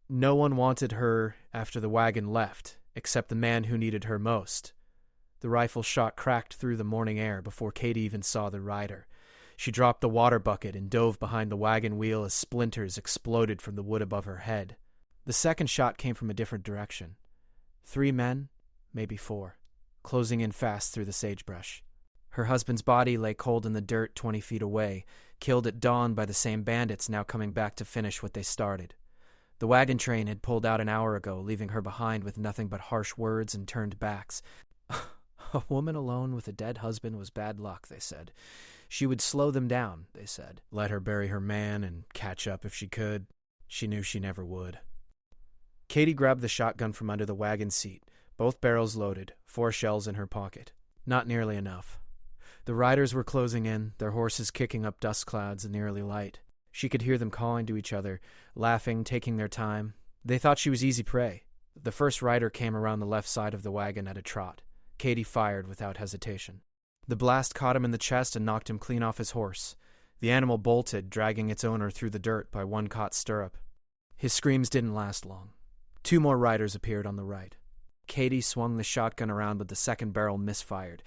No one wanted her after the wagon left, except the man who needed her most. The rifle shot cracked through the morning air before Katie even saw the rider. She dropped the water bucket and dove behind the wagon wheel as splinters exploded from the wood above her head. The second shot came from a different direction. 3 men, maybe 4, closing in fast through the sagebrush. Her husband's body lay cold in the dirt 20 feet away, killed at dawn by the same bandits now coming back to finish what they started. The wagon train had pulled out an hour ago, leaving her behind with nothing but harsh words and turned backs. A woman alone with a dead husband was bad luck, they said. She would slow them down, they said. Let her bury her man and catch up if she could. She knew she never would. Katie grabbed the shotgun from under the wagon seat, both barrels loaded, 4 shells in her pocket. Not nearly enough. The riders were closing in, their horses kicking up dust clouds in the early light. She could hear them calling to each other, laughing, taking their time. They thought she was easy prey. The first rider came around the left side of the wagon at a trot. Katie fired without hesitation. The blast caught him in the chest and knocked him clean off his horse. The animal bolted, dragging its owner through the dirt by one caught stirrup. His screams didn't last long. 2 more riders appeared on the right. Katie swung the shotgun around, but the second barrel misfired.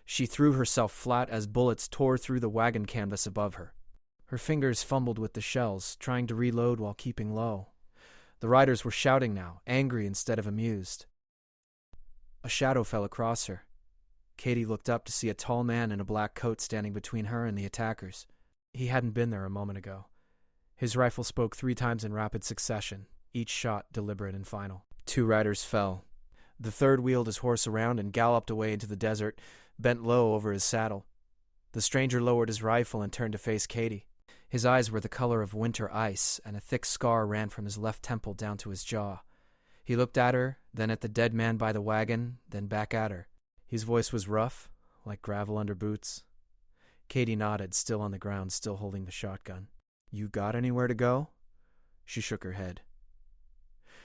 She threw herself flat as bullets tore through the wagon canvas above her. Her fingers fumbled with the shells, trying to reload while keeping low. The riders were shouting now, angry instead of amused. A shadow fell across her. Katie looked up to see a tall man in a black coat standing between her and the attackers. He hadn't been there a moment ago. His rifle spoke 3 times in rapid succession, each shot deliberate and final. 2 riders fell. The third wheeled his horse around and galloped away into the desert, bent low over his saddle. The stranger lowered his rifle and turned to face Katie. His eyes were the color of winter ice, and a thick scar ran from his left temple down to his jaw. He looked at her, then at the dead man by the wagon, then back at her. His voice was rough, like gravel under boots. Katie nodded, still on the ground, still holding the shotgun. You got anywhere to go? She shook her head.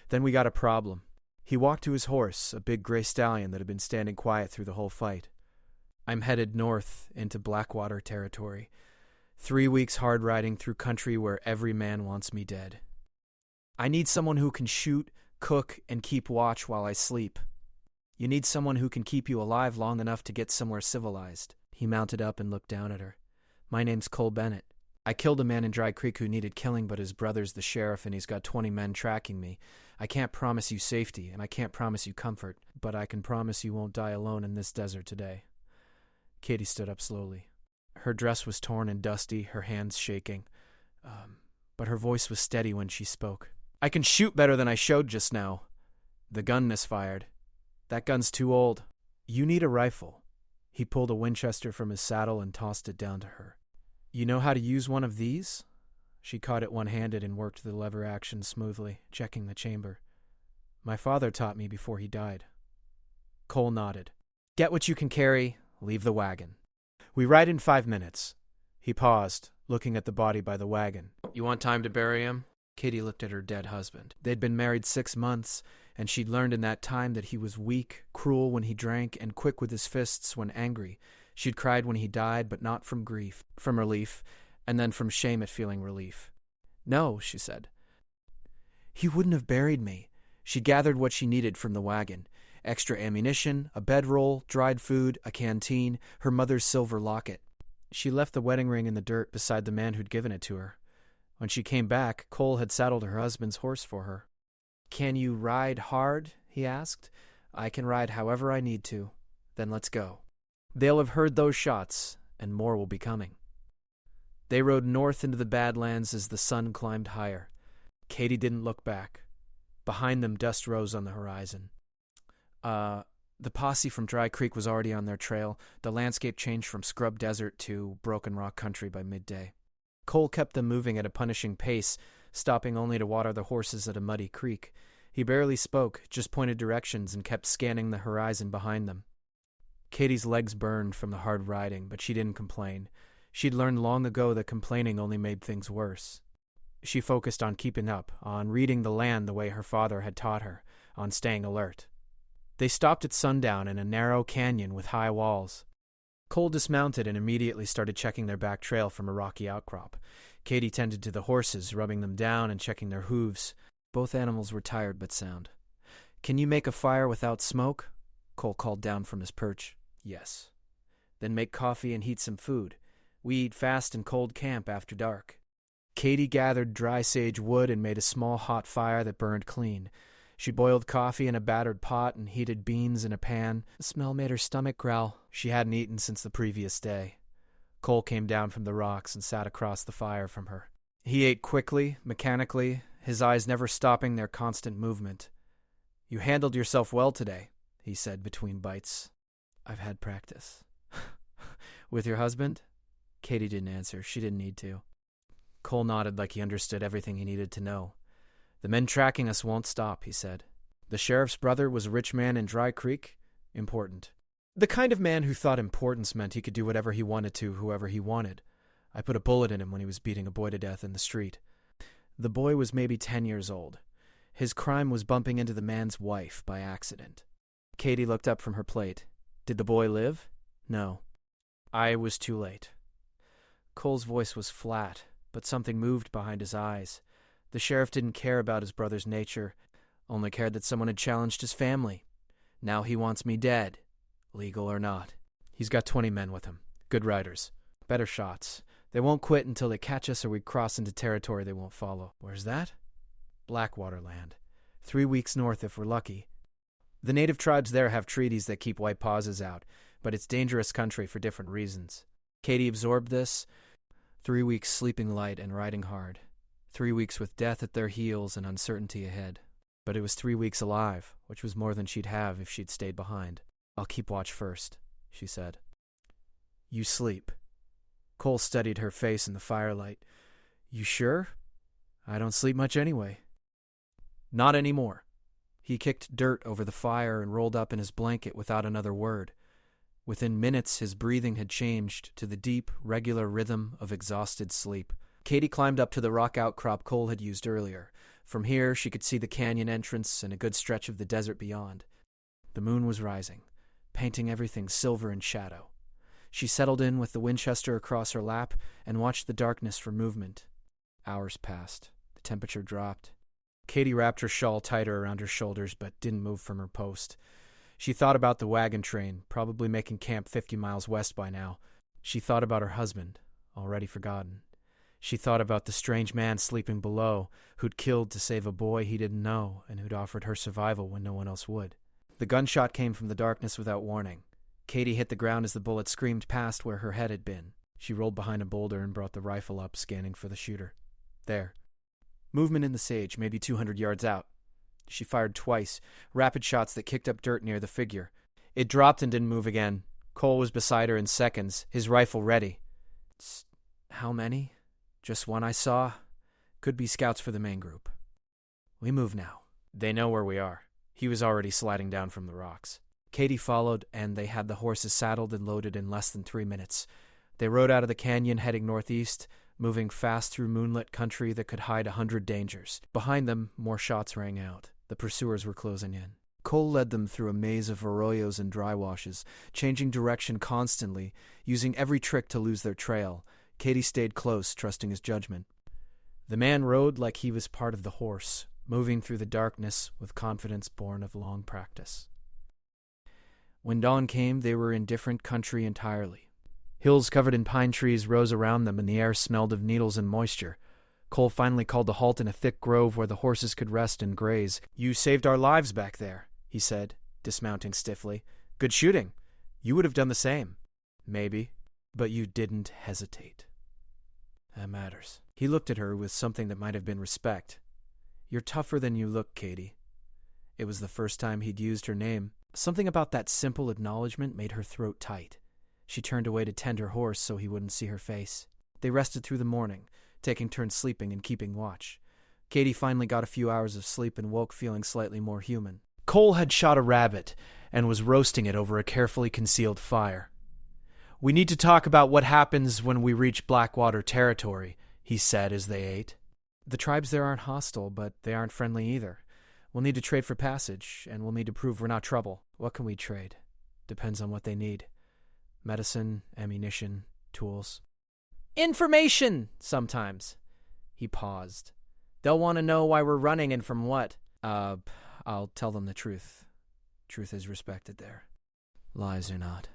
Then we got a problem. He walked to his horse, a big gray stallion that had been standing quiet through the whole fight. I'm headed north into Blackwater territory. 3 weeks hard riding through country where every man wants me dead. I need someone who can shoot, cook, and keep watch while I sleep. You need someone who can keep you alive long enough to get somewhere civilized. He mounted up and looked down at her. My name's Cole Bennett. I killed a man in Dry Creek who needed killing, but his brother's the sheriff and he's got 20 men tracking me. I can't promise you safety, and I can't promise you comfort, but I can promise you won't die alone in this desert today. Katie stood up slowly. Her dress was torn and dusty, her hands shaking. But her voice was steady when she spoke. I can shoot better than I showed just now. The gun misfired. That gun's too old. You need a rifle. He pulled a Winchester from his saddle and tossed it down to her. You know how to use one of these? She caught it one-handed and worked the lever action smoothly, checking the chamber. My father taught me before he died. Cole nodded. Get what you can carry, leave the wagon. We ride in 5 minutes. He paused, looking at the body by the wagon. You want time to bury him? Katie looked at her dead husband. They'd been married 6 months, and she'd learned in that time that he was weak, cruel when he drank, and quick with his fists when angry. She'd cried when he died, but not from grief, from relief, and then from shame at feeling relief. No, she said. He wouldn't have buried me. She gathered what she needed from the wagon. Extra ammunition, a bedroll, dried food, a canteen, her mother's silver locket. She left the wedding ring in the dirt beside the man who'd given it to her. When she came back, Cole had saddled her husband's horse for her. Can you ride hard? He asked. I can ride however I need to. Then let's go. They'll have heard those shots, and more will be coming. They rode north into the Badlands as the sun climbed higher. Katie didn't look back. Behind them, dust rose on the horizon. The posse from Dry Creek was already on their trail. The landscape changed from scrub desert to broken rock country by midday. Cole kept them moving at a punishing pace, stopping only to water the horses at a muddy creek. He barely spoke, just pointed directions and kept scanning the horizon behind them. Katie's legs burned from the hard riding, but she didn't complain. She'd learned long ago that complaining only made things worse. She focused on keeping up, on reading the land the way her father had taught her, on staying alert. They stopped at sundown in a narrow canyon with high walls. Cole dismounted and immediately started checking their back trail from a rocky outcrop. Katie tended to the horses, rubbing them down and checking their hooves. Both animals were tired but sound. "Can you make a fire without smoke?" Cole called down from his perch. "Yes." "Then make coffee and heat some food. We eat fast and cold camp after dark." Katie gathered dry sage wood and made a small hot fire that burned clean. She boiled coffee in a battered pot and heated beans in a pan. The smell made her stomach growl. She hadn't eaten since the previous day. Cole came down from the rocks and sat across the fire from her. He ate quickly, mechanically, his eyes never stopping their constant movement. "You handled yourself well today," he said between bites. "I've had practice." "With your husband?" Katie didn't answer. She didn't need to. Cole nodded like he understood everything he needed to know. "The men tracking us won't stop," he said. "The sheriff's brother was a rich man in Dry Creek? Important. The kind of man who thought importance meant he could do whatever he wanted to whoever he wanted. I put a bullet in him when he was beating a boy to death in the street. The boy was maybe 10 years old. His crime was bumping into the man's wife by accident." Katie looked up from her plate. "Did the boy live?" "No. I was too late." Cole's voice was flat, but something moved behind his eyes. The sheriff didn't care about his brother's nature, only cared that someone had challenged his family. Now he wants me dead, legal or not. He's got 20 men with him, good riders, better shots. They won't quit until they catch us or we cross into territory they won't follow. Where's that? Blackwater land. 3 weeks north if we're lucky. The native tribes there have treaties that keep white pauses out, but it's dangerous country for different reasons. Katie absorbed this. 3 weeks sleeping light and riding hard. 3 weeks with death at their heels and uncertainty ahead. But it was 3 weeks alive, which was more than she'd have if she'd stayed behind. "I'll keep watch first," she said. "You sleep." Cole studied her face in the firelight. "You sure? I don't sleep much anyway." "Not anymore." He kicked dirt over the fire and rolled up in his blanket without another word. Within minutes, his breathing had changed to the deep, regular rhythm of exhausted sleep. Katie climbed up to the rock outcrop Cole had used earlier. From here, she could see the canyon entrance and a good stretch of the desert beyond. The moon was rising, painting everything silver in shadow. She settled in with the Winchester across her lap and watched the darkness for movement. Hours passed. The temperature dropped. Katie wrapped her shawl tighter around her shoulders but didn't move from her post. She thought about the wagon train, probably making camp 50 miles west by now. She thought about her husband, already forgotten. She thought about the strange man sleeping below, who'd killed to save a boy he didn't know and who'd offered her survival when no one else would. The gunshot came from the darkness without warning. Katie hit the ground as the bullet screamed past where her head had been. She rolled behind a boulder and brought the rifle up, scanning for the shooter. There. Movement in the sage, maybe 200 yards out. She fired twice, rapid shots that kicked up dirt near the figure. It dropped and didn't move again. Cole was beside her in seconds, his rifle ready. How many? Just one I saw. Could be scouts for the main group. We move now. They know where we are. He was already sliding down from the rocks. Katie followed, and they had the horses saddled and loaded in less than 3 minutes. They rode out of the canyon heading northeast, moving fast through moonlit country that could hide 100 dangers. Behind them, more shots rang out. The pursuers were closing in. Cole led them through a maze of arroyos and dry washes, changing direction constantly, using every trick to lose their trail. Katie stayed close, trusting his judgment. The man rode like he was part of the horse, moving through the darkness with confidence born of long practice. When dawn came, they were in different country entirely. Hills covered in pine trees rose around them, and the air smelled of needles and moisture. Cole finally called a halt in a thick grove where the horses could rest and graze. "You saved our lives back there," he said, dismounting stiffly. "Good shooting. You would have done the same." "Maybe, but you didn't hesitate. That matters." He looked at her with something that might have been respect. "You're tougher than you look, Katie." It was the first time he'd used her name. Something about that simple acknowledgement made her throat tight. She turned away to tend her horse so he wouldn't see her face. They rested through the morning, taking turns sleeping and keeping watch. Katie finally got a few hours of sleep and woke feeling slightly more human. Cole had shot a rabbit and was roasting it over a carefully concealed fire. "We need to talk about what happens when we reach Blackwater territory," he said as they ate. "The tribes there aren't hostile, but they aren't friendly either. We'll need to trade for passage, and we'll need to prove we're not trouble. What can we trade? Depends on what they need. Medicine, ammunition, tools." "Information, sometimes." He paused. They'll want to know why we're running and from what. I'll tell them the truth. Truth is respected there. Lies are not.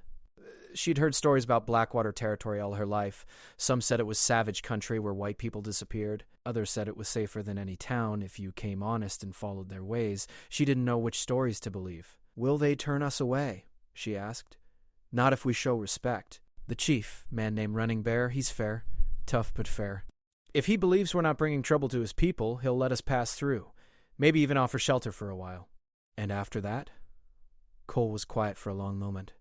She'd heard stories about Blackwater territory all her life. Some said it was savage country where white people disappeared. Others said it was safer than any town if you came honest and followed their ways. She didn't know which stories to believe. Will they turn us away? She asked. Not if we show respect. The chief, man named Running Bear, he's fair. Tough but fair. If he believes we're not bringing trouble to his people, he'll let us pass through. Maybe even offer shelter for a while. And after that? Cole was quiet for a long moment.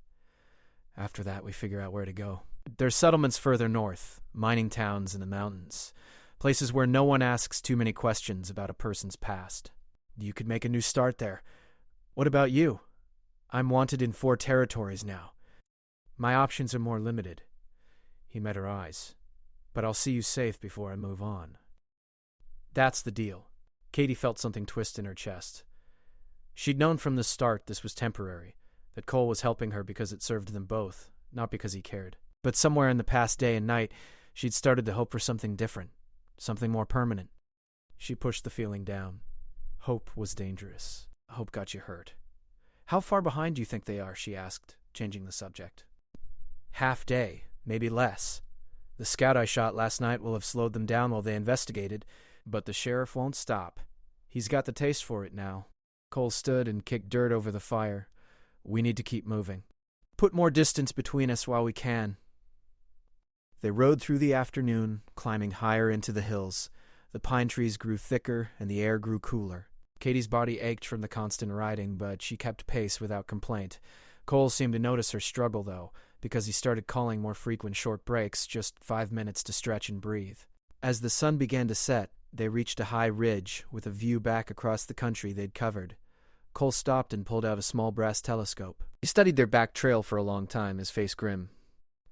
After that, we figure out where to go. There's settlements further north, mining towns in the mountains, places where no one asks too many questions about a person's past. You could make a new start there. What about you? I'm wanted in 4 territories now. My options are more limited. He met her eyes. But I'll see you safe before I move on. That's the deal. Katie felt something twist in her chest. She'd known from the start this was temporary, that Cole was helping her because it served them both, not because he cared. But somewhere in the past day and night, she'd started to hope for something different, something more permanent. She pushed the feeling down. Hope was dangerous. Hope got you hurt. How far behind do you think they are? She asked, changing the subject. Half day, maybe less. The scout I shot last night will have slowed them down while they investigated, but the sheriff won't stop. He's got the taste for it now. Cole stood and kicked dirt over the fire. We need to keep moving. Put more distance between us while we can. They rode through the afternoon, climbing higher into the hills. The pine trees grew thicker and the air grew cooler. Katie's body ached from the constant riding, but she kept pace without complaint. Cole seemed to notice her struggle, though, because he started calling more frequent short breaks, just 5 minutes to stretch and breathe. As the sun began to set, they reached a high ridge with a view back across the country they'd covered. Cole stopped and pulled out a small brass telescope. He studied their back trail for a long time, his face grim.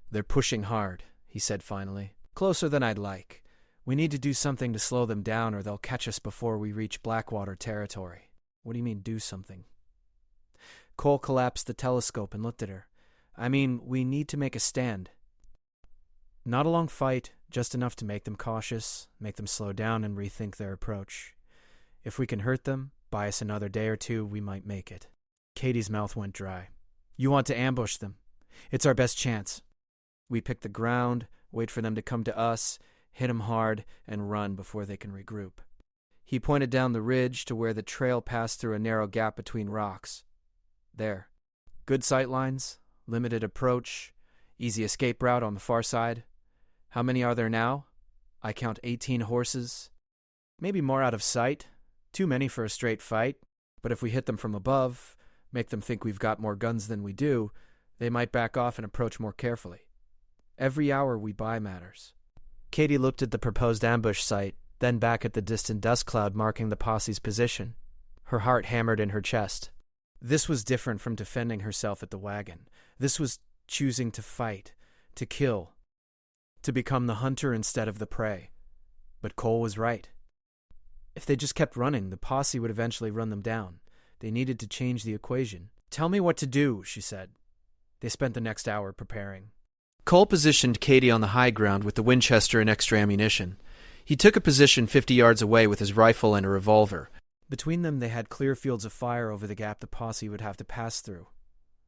They're pushing hard, he said finally. Closer than I'd like. We need to do something to slow them down or they'll catch us before we reach Blackwater territory. What do you mean, do something? Cole collapsed the telescope and looked at her. I mean, we need to make a stand. Not a long fight, just enough to make them cautious, make them slow down and rethink their approach. If we can hurt them, buy us another day or two, we might make it. Katie's mouth went dry. You want to ambush them. It's our best chance. We pick the ground, wait for them to come to us, hit them hard, and run before they can regroup. He pointed down the ridge to where the trail passed through a narrow gap between rocks. There. Good sight lines, limited approach, easy escape route on the far side. How many are there now? I count 18 horses. Maybe more out of sight. Too many for a straight fight. But if we hit them from above, make them think we've got more guns than we do, they might back off and approach more carefully. Every hour we buy matters. Katie looked at the proposed ambush site, then back at the distant dust cloud marking the posse's position. Her heart hammered in her chest. This was different from defending herself at the wagon. This was choosing to fight, to kill, to become the hunter instead of the prey. But Cole was right. If they just kept running, the posse would eventually run them down. They needed to change the equation. Tell me what to do, she said. They spent the next hour preparing. Cole positioned Katie on the high ground with the Winchester and extra ammunition. He took a position 50 yards away with his rifle and a revolver. Between them, they had clear fields of fire over the gap the posse would have to pass through.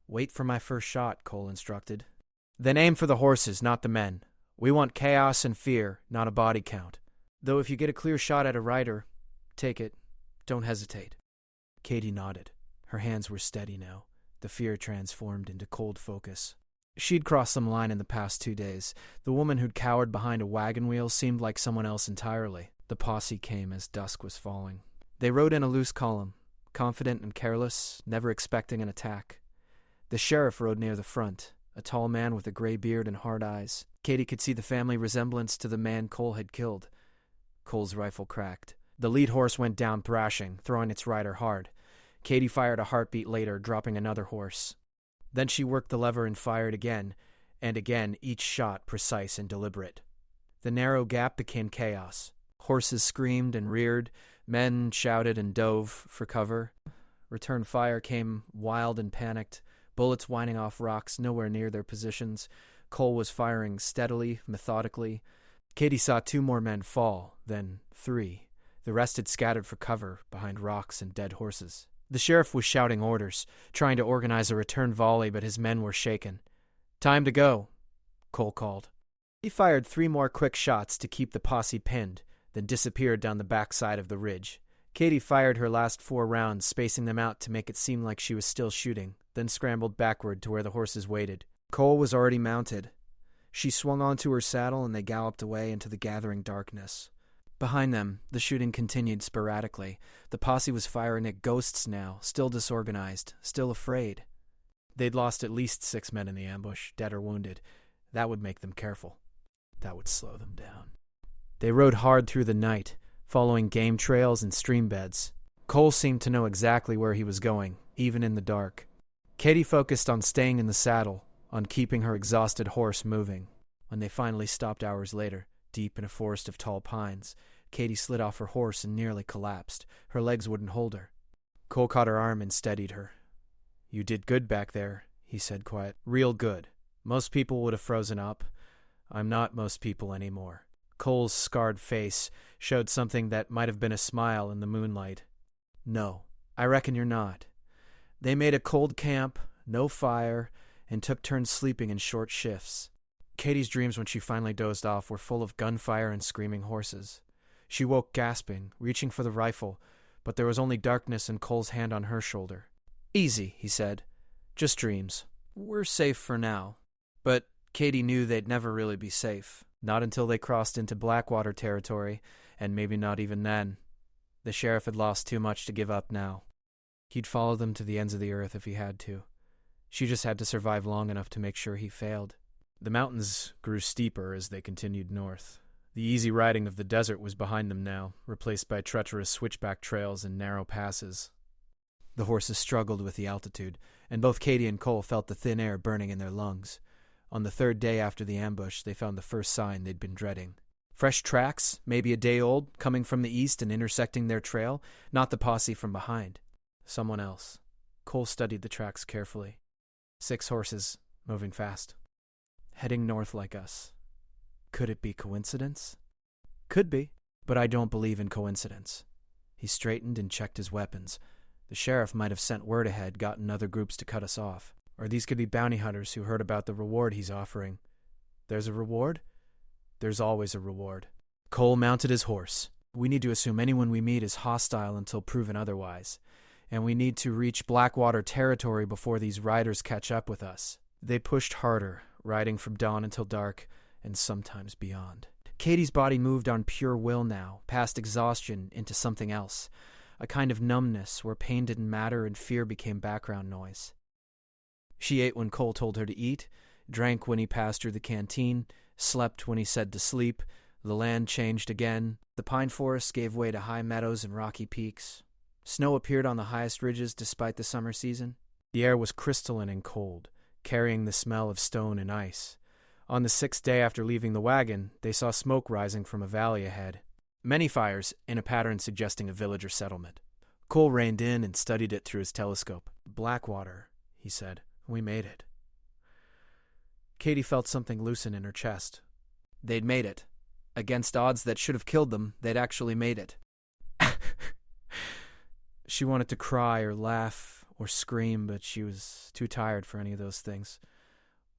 Wait for my first shot, Cole instructed. Then aim for the horses, not the men. We want chaos and fear, not a body count. Though if you get a clear shot at a rider, take it. Don't hesitate. Katie nodded. Her hands were steady now. The fear transformed into cold focus. She'd crossed some line in the past 2 days. The woman who'd cowered behind a wagon wheel seemed like someone else entirely. The posse came as dusk was falling. They rode in a loose column, confident and careless, never expecting an attack. The sheriff rode near the front, a tall man with a gray beard and hard eyes. Katie could see the family resemblance to the man Cole had killed. Cole's rifle cracked. The lead horse went down thrashing, throwing its rider hard. Katie fired a heartbeat later, dropping another horse. Then she worked the lever and fired again, and again, each shot precise and deliberate. The narrow gap became chaos. Horses screamed and reared. Men shouted and dove for cover. Return fire came wild and panicked, bullets whining off rocks nowhere near their positions. Cole was firing steadily, methodically. Katie saw 2 more men fall, then 3. The rest had scattered for cover behind rocks and dead horses. The sheriff was shouting orders, trying to organize a return volley, but his men were shaken. "Time to go," Cole called. He fired 3 more quick shots to keep the posse pinned, then disappeared down the backside of the ridge. Katie fired her last 4 rounds, spacing them out to make it seem like she was still shooting, then scrambled backward to where the horses waited. Cole was already mounted. She swung onto her saddle and they galloped away into the gathering darkness. Behind them, the shooting continued sporadically. The posse was firing at ghosts now, still disorganized, still afraid. They'd lost at least 6 men in the ambush, dead or wounded. That would make them careful. That would slow them down. They rode hard through the night, following game trails and stream beds. Cole seemed to know exactly where he was going, even in the dark. Katie focused on staying in the saddle, on keeping her exhausted horse moving. When they finally stopped hours later, deep in a forest of tall pines, Katie slid off her horse and nearly collapsed. Her legs wouldn't hold her. Cole caught her arm and steadied her. "You did good back there," he said quiet. "Real good. Most people would have frozen up. I'm not most people anymore." Cole's scarred face showed something that might have been a smile in the moonlight. "No, I reckon you're not. They made a cold camp, no fire, and took turns sleeping in short shifts." Katie's dreams when she finally dozed off were full of gunfire and screaming horses. She woke gasping, reaching for the rifle, but there was only darkness and Cole's hand on her shoulder. "Easy," he said. "Just dreams. We're safe for now." But Katie knew they'd never really be safe. Not until they crossed into Blackwater territory, and maybe not even then. The sheriff had lost too much to give up now. He'd follow them to the ends of the earth if he had to. She just had to survive long enough to make sure he failed. The mountains grew steeper as they continued north. The easy riding of the desert was behind them now, replaced by treacherous switchback trails and narrow passes. The horses struggled with the altitude, and both Katie and Cole felt the thin air burning in their lungs. On the 3rd day after the ambush, they found the first sign they'd been dreading. Fresh tracks, maybe a day old, coming from the east and intersecting their trail, not the posse from behind. Someone else. Cole studied the tracks carefully. 6 horses, moving fast. Heading north like us. Could it be coincidence? Could be, but I don't believe in coincidence. He straightened and checked his weapons. The sheriff might have sent word ahead, gotten other groups to cut us off. Or these could be bounty hunters who heard about the reward he's offering. There's a reward? There's always a reward. Cole mounted his horse. We need to assume anyone we meet is hostile until proven otherwise. And we need to reach Blackwater territory before these riders catch up with us. They pushed harder, riding from dawn until dark, and sometimes beyond. Katie's body moved on pure will now, past exhaustion into something else. A kind of numbness where pain didn't matter and fear became background noise. She ate when Cole told her to eat, drank when he passed her the canteen, slept when he said to sleep. The land changed again. The pine forests gave way to high meadows and rocky peaks. Snow appeared on the highest ridges despite the summer season. The air was crystalline and cold, carrying the smell of stone and ice. On the 6th day after leaving the wagon, they saw smoke rising from a valley ahead. Many fires, in a pattern suggesting a village or settlement. Cole reined in and studied it through his telescope. "Blackwater," he said. "We made it." Katie felt something loosen in her chest. They'd made it. Against odds that should have killed them, they'd actually made it. She wanted to cry or laugh or scream, but she was too tired for any of those things.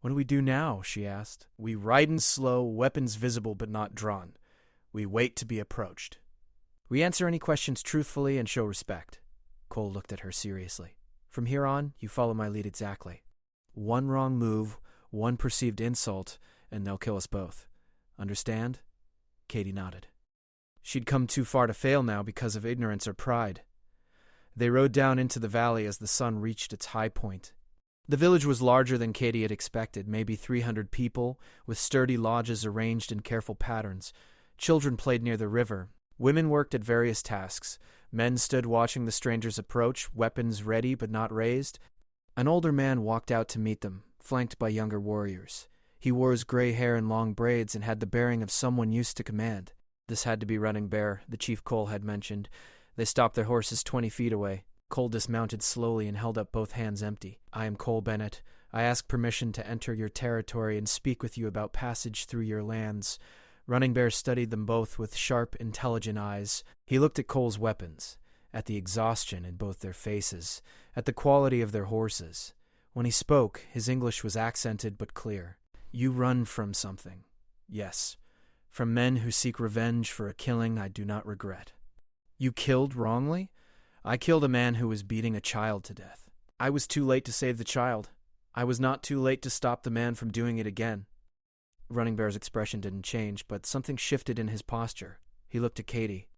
"What do we do now?" she asked. "We ride in slow, weapons visible but not drawn. We wait to be approached. We answer any questions truthfully and show respect." Cole looked at her seriously. "From here on, you follow my lead exactly. One wrong move, one perceived insult, and they'll kill us both. Understand?" Katie nodded. She'd come too far to fail now because of ignorance or pride. They rode down into the valley as the sun reached its high point. The village was larger than Katie had expected, maybe 300 people, with sturdy lodges arranged in careful patterns. Children played near the river. Women worked at various tasks. Men stood watching the strangers approach, weapons ready but not raised. An older man walked out to meet them, flanked by younger warriors. He wore his gray hair in long braids and had the bearing of someone used to command. This had to be Running Bear, the chief Cole had mentioned. They stopped their horses 20 feet away. Cole dismounted slowly and held up both hands empty. "I am Cole Bennett. I ask permission to enter your territory and speak with you about passage through your lands. Running Bear studied them both with sharp, intelligent eyes. He looked at Cole's weapons, at the exhaustion in both their faces, at the quality of their horses. When he spoke, his English was accented but clear. You run from something. Yes, from men who seek revenge for a killing I do not regret. You killed wrongly? I killed a man who was beating a child to death. I was too late to save the child. I was not too late to stop the man from doing it again. Running Bear's expression didn't change, but something shifted in his posture. He looked at Katie.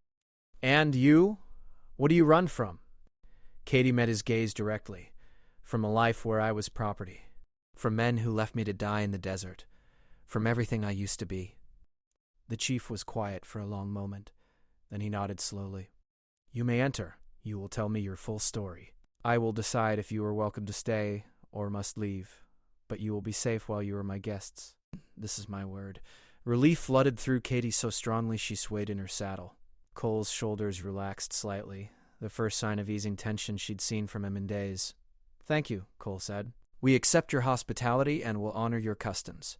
And you? What do you run from? Katie met his gaze directly. From a life where I was property. From men who left me to die in the desert. From everything I used to be. The chief was quiet for a long moment. Then he nodded slowly. You may enter. You will tell me your full story. I will decide if you are welcome to stay or must leave, but you will be safe while you are my guests. This is my word. Relief flooded through Katie so strongly she swayed in her saddle. Cole's shoulders relaxed slightly, the first sign of easing tension she'd seen from him in days. Thank you, Cole said. We accept your hospitality and will honor your customs.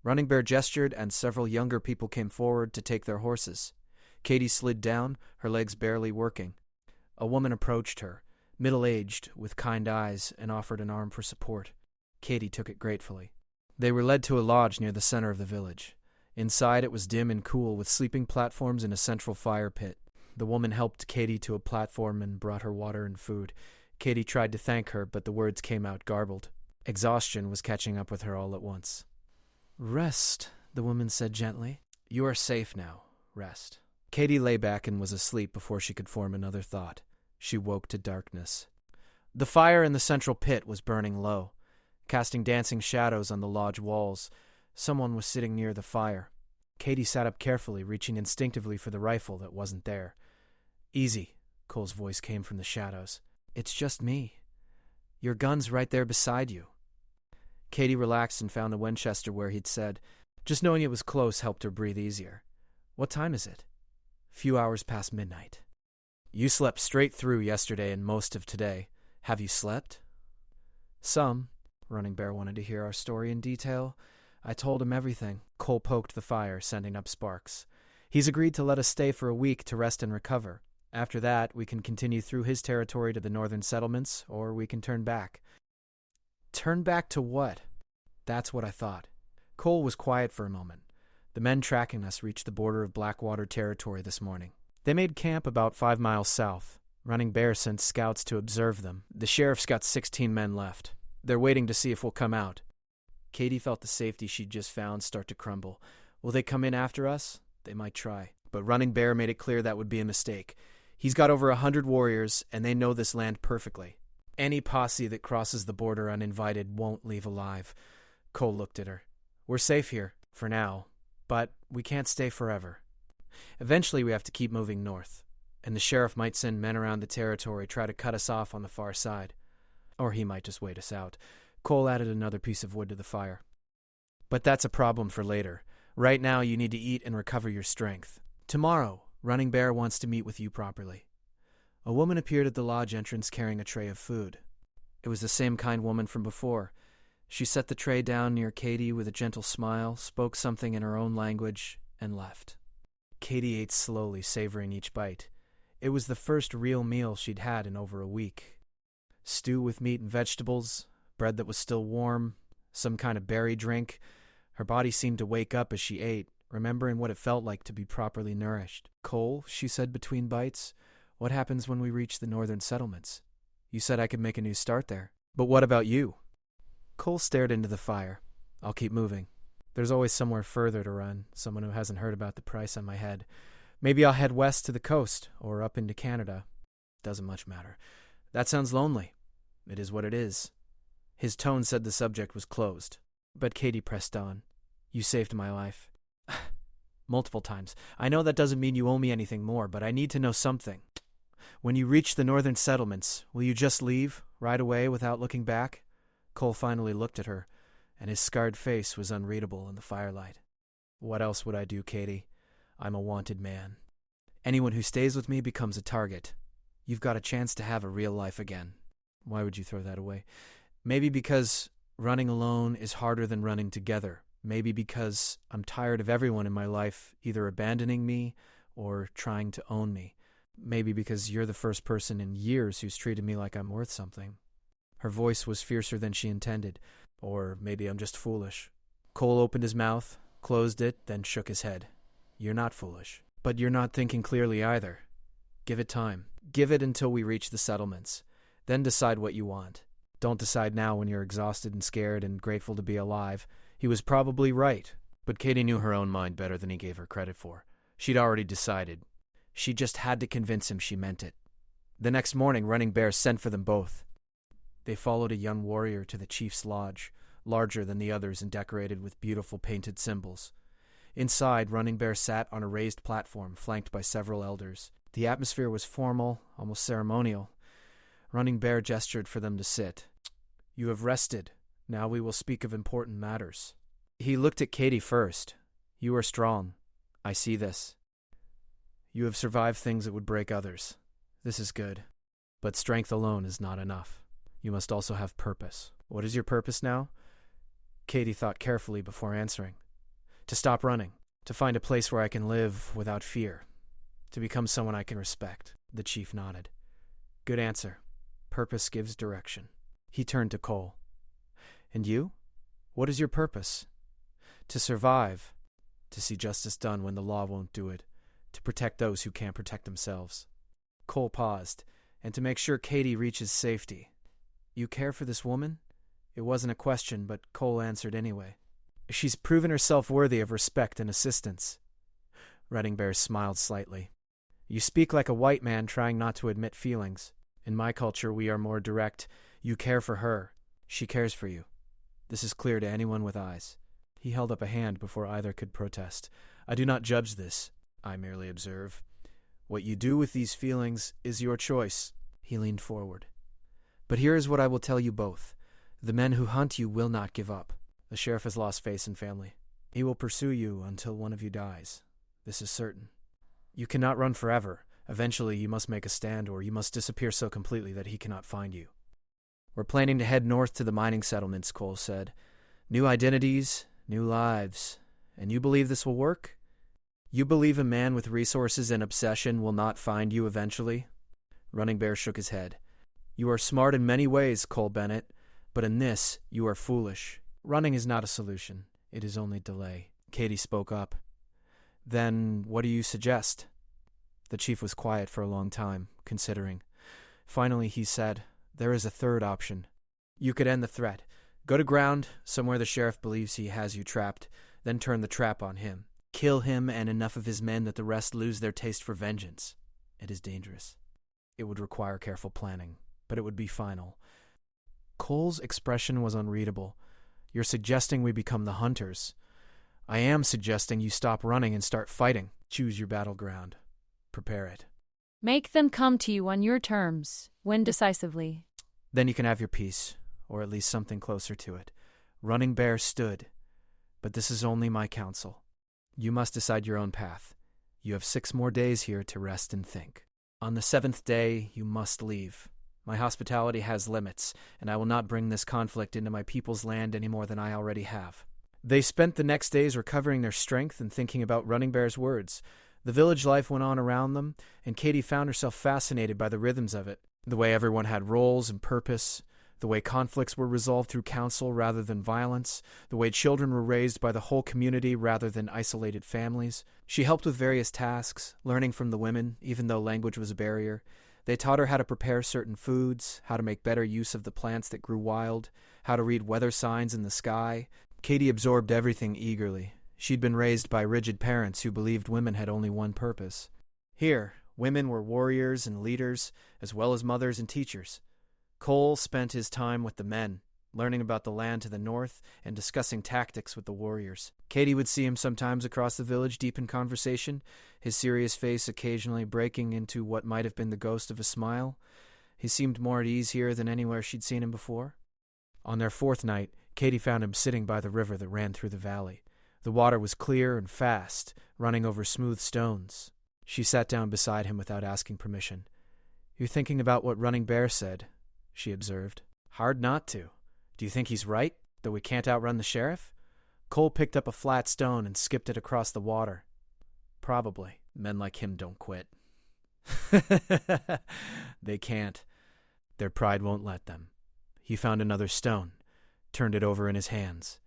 Running Bear gestured, and several younger people came forward to take their horses. Katie slid down, her legs barely working. A woman approached her, middle-aged, with kind eyes, and offered an arm for support. Katie took it gratefully. They were led to a lodge near the center of the village. Inside it was dim and cool, with sleeping platforms and a central fire pit. The woman helped Katie to a platform and brought her water and food. Katie tried to thank her, but the words came out garbled. Exhaustion was catching up with her all at once. Rest, the woman said gently. You are safe now. Rest. Katie lay back and was asleep before she could form another thought. She woke to darkness. The fire in the central pit was burning low, casting dancing shadows on the lodge walls. Someone was sitting near the fire. Katie sat up carefully, reaching instinctively for the rifle that wasn't there. Easy, Cole's voice came from the shadows. It's just me. Your gun's right there beside you. Katie relaxed and found the Winchester where he'd said. Just knowing it was close helped her breathe easier. What time is it? Few hours past midnight. You slept straight through yesterday and most of today. Have you slept? Some. Running Bear wanted to hear our story in detail. I told him everything. Cole poked the fire, sending up sparks. He's agreed to let us stay for a week to rest and recover. After that, we can continue through his territory to the northern settlements, or we can turn back. Turn back to what? That's what I thought. Cole was quiet for a moment. The men tracking us reached the border of Blackwater territory this morning. They made camp about 5 miles south. Running Bear sent scouts to observe them. The sheriff's got 16 men left. They're waiting to see if we'll come out. Katie felt the safety she'd just found start to crumble. Will they come in after us? They might try. But Running Bear made it clear that would be a mistake. He's got over 100 warriors, and they know this land perfectly. Any posse that crosses the border uninvited won't leave alive. Cole looked at her. We're safe here, for now, but we can't stay forever. Eventually we have to keep moving north, and the sheriff might send men around the territory, try to cut us off on the far side. Or he might just wait us out. Cole added another piece of wood to the fire. But that's a problem for later. Right now you need to eat and recover your strength. Tomorrow, Running Bear wants to meet with you properly. A woman appeared at the lodge entrance carrying a tray of food. It was the same kind woman from before. She set the tray down near Katie with a gentle smile, spoke something in her own language, and left. Katie ate slowly, savoring each bite. It was the first real meal she'd had in over a week. Stew with meat and vegetables, bread that was still warm, some kind of berry drink. Her body seemed to wake up as she ate, remembering what it felt like to be properly nourished. Cole, she said between bites, what happens when we reach the northern settlements? You said I could make a new start there. But what about you? Cole stared into the fire. I'll keep moving. There's always somewhere further to run, someone who hasn't heard about the price on my head. Maybe I'll head west to the coast, or up into Canada. Doesn't much matter. That sounds lonely. It is what it is. His tone said the subject was closed. But Katie pressed on. You saved my life. Multiple times. I know that doesn't mean you owe me anything more, but I need to know something. When you reach the northern settlements, will you just leave, right away, without looking back? Cole finally looked at her, and his scarred face was unreadable in the firelight. What else would I do, Katie? I'm a wanted man. Anyone who stays with me becomes a target. You've got a chance to have a real life again. Why would you throw that away? Maybe because running alone is harder than running together. Maybe because I'm tired of everyone in my life either abandoning me or trying to own me. Maybe because you're the first person in years who's treated me like I'm worth something." Her voice was fiercer than she intended. Or maybe I'm just foolish. Cole opened his mouth, closed it, then shook his head. "You're not foolish. But you're not thinking clearly either. Give it time. Give it until we reach the settlements. Then decide what you want. Don't decide now when you're exhausted and scared and grateful to be alive." He was probably right, but Katie knew her own mind better than he gave her credit for. She'd already decided. She just had to convince him she meant it. The next morning, Running Bear sent for them both. They followed a young warrior to the chief's lodge, larger than the others and decorated with beautiful painted symbols. Inside, Running Bear sat on a raised platform flanked by several elders. The atmosphere was formal, almost ceremonial. Running Bear gestured for them to sit. "You have rested. Now we will speak of important matters." He looked at Katie first. "You are strong. I see this. You have survived things that would break others. This is good. But strength alone is not enough. You must also have purpose." "What is your purpose now?" Katie thought carefully before answering. "To stop running. To find a place where I can live without fear. To become someone I can respect." The chief nodded. "Good answer. Purpose gives direction." He turned to Cole. "And you? What is your purpose?" "To survive. To see justice done when the law won't do it. To protect those who can't protect themselves." Cole paused, "And to make sure Katie reaches safety." "You care for this woman?" It wasn't a question, but Cole answered anyway. "She's proven herself worthy of respect and assistance." Running Bear smiled slightly. "You speak like a white man trying not to admit feelings. In my culture, we are more direct. You care for her. She cares for you. This is clear to anyone with eyes." He held up a hand before either could protest. "I do not judge this. I merely observe. What you do with these feelings is your choice." He leaned forward. "But here is what I will tell you both. The men who hunt you will not give up. The sheriff has lost face and family. He will pursue you until one of you dies. This is certain. You cannot run forever. Eventually you must make a stand, or you must disappear so completely that he cannot find you." "We're planning to head north to the mining settlements," Cole said. "New identities, new lives. And you believe this will work? You believe a man with resources and obsession will not find you eventually?" Running Bear shook his head. "You are smart in many ways, Cole Bennett, but in this you are foolish. Running is not a solution. It is only delay." Katie spoke up. "Then what do you suggest?" The chief was quiet for a long time, considering. Finally he said, "There is a third option. You could end the threat. Go to ground, somewhere the sheriff believes he has you trapped, then turn the trap on him. Kill him and enough of his men that the rest lose their taste for vengeance. It is dangerous. It would require careful planning, but it would be final." Cole's expression was unreadable. "You're suggesting we become the hunters." "I am suggesting you stop running and start fighting. Choose your battleground. Prepare it. Make them come to you on your terms. Win decisively. Then you can have your peace, or at least something closer to it." Running Bear stood. "But this is only my counsel. You must decide your own path. You have 6 more days here to rest and think. On the 7th day, you must leave. My hospitality has limits, and I will not bring this conflict into my people's land any more than I already have." They spent the next days recovering their strength and thinking about Running Bear's words. The village life went on around them, and Katie found herself fascinated by the rhythms of it. The way everyone had roles and purpose, the way conflicts were resolved through counsel rather than violence, the way children were raised by the whole community rather than isolated families. She helped with various tasks, learning from the women, even though language was a barrier. They taught her how to prepare certain foods, how to make better use of the plants that grew wild, how to read weather signs in the sky. Katie absorbed everything eagerly. She'd been raised by rigid parents who believed women had only one purpose. Here, women were warriors and leaders, as well as mothers and teachers. Cole spent his time with the men, learning about the land to the north and discussing tactics with the warriors. Katie would see him sometimes across the village deep in conversation, his serious face occasionally breaking into what might have been the ghost of a smile. He seemed more at ease here than anywhere she'd seen him before. On their 4th night, Katie found him sitting by the river that ran through the valley. The water was clear and fast, running over smooth stones. She sat down beside him without asking permission. "You're thinking about what Running Bear said," she observed. "Hard not to. Do you think he's right, that we can't outrun the sheriff? Cole picked up a flat stone and skipped it across the water. Probably. Men like him don't quit. They can't. Their pride won't let them. He found another stone, turned it over in his hands.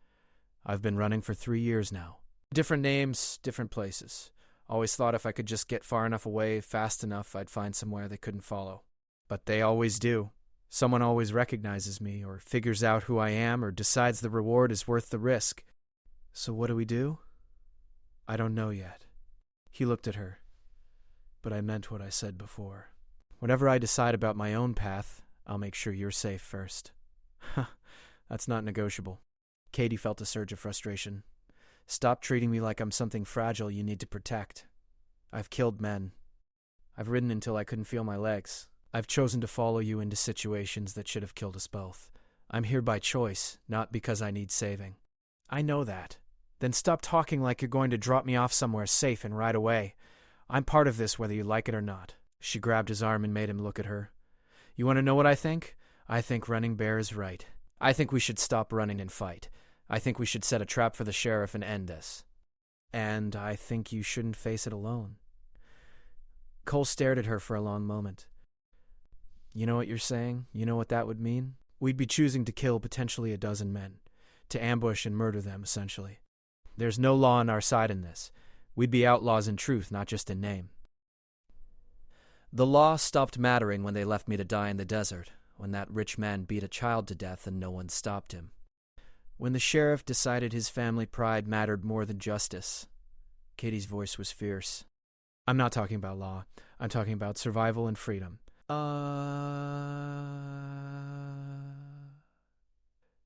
I've been running for 3 years now. Different names, different places. Always thought if I could just get far enough away, fast enough, I'd find somewhere they couldn't follow. But they always do. Someone always recognizes me, or figures out who I am, or decides the reward is worth the risk. So what do we do? I don't know yet. He looked at her. But I meant what I said before. Whenever I decide about my own path, I'll make sure you're safe first. That's not negotiable. Katie felt a surge of frustration. Stop treating me like I'm something fragile you need to protect. I've killed men. I've ridden until I couldn't feel my legs. I've chosen to follow you into situations that should have killed us both. I'm here by choice, not because I need saving. I know that. Then stop talking like you're going to drop me off somewhere safe and ride away. I'm part of this whether you like it or not. She grabbed his arm and made him look at her. You want to know what I think? I think Running Bear is right. I think we should stop running and fight. I think we should set a trap for the sheriff and end this. And I think you shouldn't face it alone. Cole stared at her for a long moment. You know what you're saying? You know what that would mean? We'd be choosing to kill potentially 12 men. To ambush and murder them, essentially. There's no law on our side in this. We'd be outlaws in truth, not just in name. The law stopped mattering when they left me to die in the desert, when that rich man beat a child to death and no one stopped him. When the sheriff decided his family pride mattered more than justice. Katie's voice was fierce. I'm not talking about law. I'm talking about survival and freedom.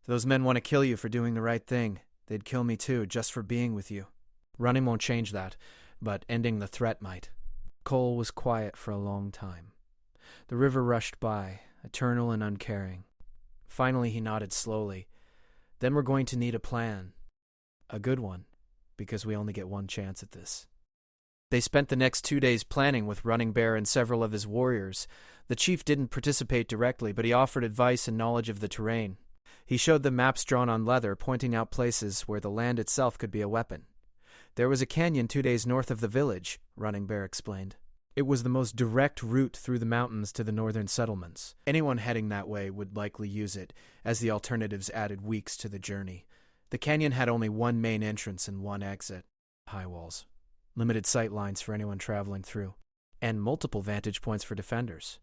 Those men want to kill you for doing the right thing. They'd kill me too, just for being with you. Running won't change that, but ending the threat might. Cole was quiet for a long time. The river rushed by, eternal and uncaring. Finally he nodded slowly. Then we're going to need a plan. A good one, because we only get one chance at this. They spent the next 2 days planning with Running Bear and several of his warriors. The chief didn't participate directly, but he offered advice and knowledge of the terrain. He showed them maps drawn on leather, pointing out places where the land itself could be a weapon. There was a canyon 2 days north of the village, Running Bear explained. It was the most direct route through the mountains to the northern settlements. Anyone heading that way would likely use it, as the alternatives added weeks to the journey. The canyon had only one main entrance and one exit. High walls. Limited sight lines for anyone traveling through. And multiple vantage points for defenders.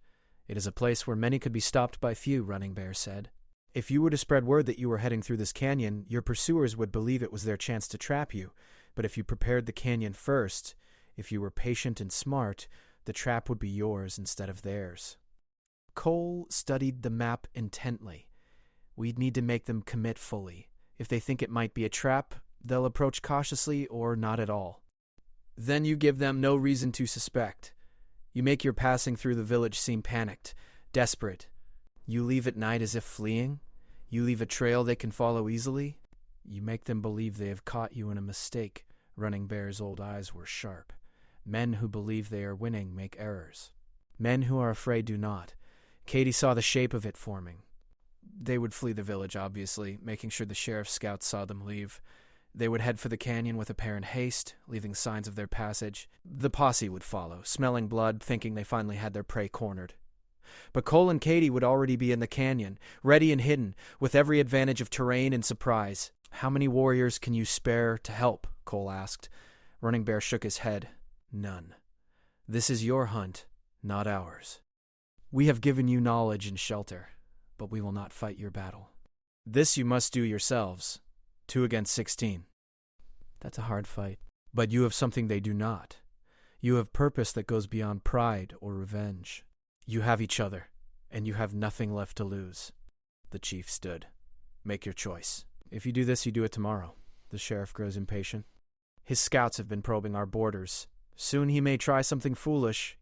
It is a place where many could be stopped by few, Running Bear said. If you were to spread word that you were heading through this canyon, your pursuers would believe it was their chance to trap you. But if you prepared the canyon first, if you were patient and smart, the trap would be yours instead of theirs. Cole studied the map intently. We'd need to make them commit fully. If they think it might be a trap, they'll approach cautiously or not at all. Then you give them no reason to suspect. You make your passing through the village seem panicked, desperate. You leave at night as if fleeing. You leave a trail they can follow easily. You make them believe they have caught you in a mistake. Running Bear's old eyes were sharp. Men who believe they are winning make errors. Men who are afraid do not. Katie saw the shape of it forming. They would flee the village, obviously, making sure the sheriff's scouts saw them leave. They would head for the canyon with apparent haste, leaving signs of their passage. The posse would follow, smelling blood, thinking they finally had their prey cornered. But Cole and Katie would already be in the canyon, ready and hidden, with every advantage of terrain and surprise. How many warriors can you spare to help? Cole asked. Running Bear shook his head. None. This is your hunt, not ours. We have given you knowledge and shelter, but we will not fight your battle. This you must do yourselves. 2 against 16. That's a hard fight. But you have something they do not. You have purpose that goes beyond pride or revenge. You have each other, and you have nothing left to lose. The chief stood. Make your choice. If you do this, you do it tomorrow. The sheriff grows impatient. His scouts have been probing our borders. Soon he may try something foolish,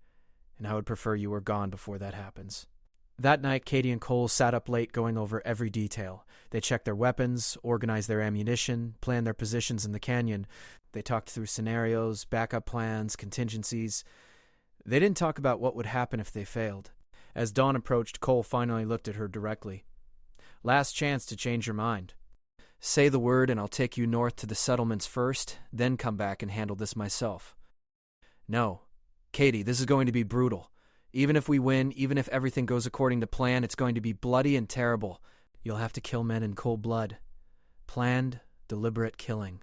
and I would prefer you were gone before that happens. That night, Katie and Cole sat up late going over every detail. They checked their weapons, organized their ammunition, planned their positions in the canyon. They talked through scenarios, backup plans, contingencies. They didn't talk about what would happen if they failed. As dawn approached, Cole finally looked at her directly. Last chance to change your mind. Say the word and I'll take you north to the settlements first, then come back and handle this myself. No. Katie, this is going to be brutal. Even if we win, even if everything goes according to plan, it's going to be bloody and terrible. You'll have to kill men in cold blood. Planned, deliberate killing.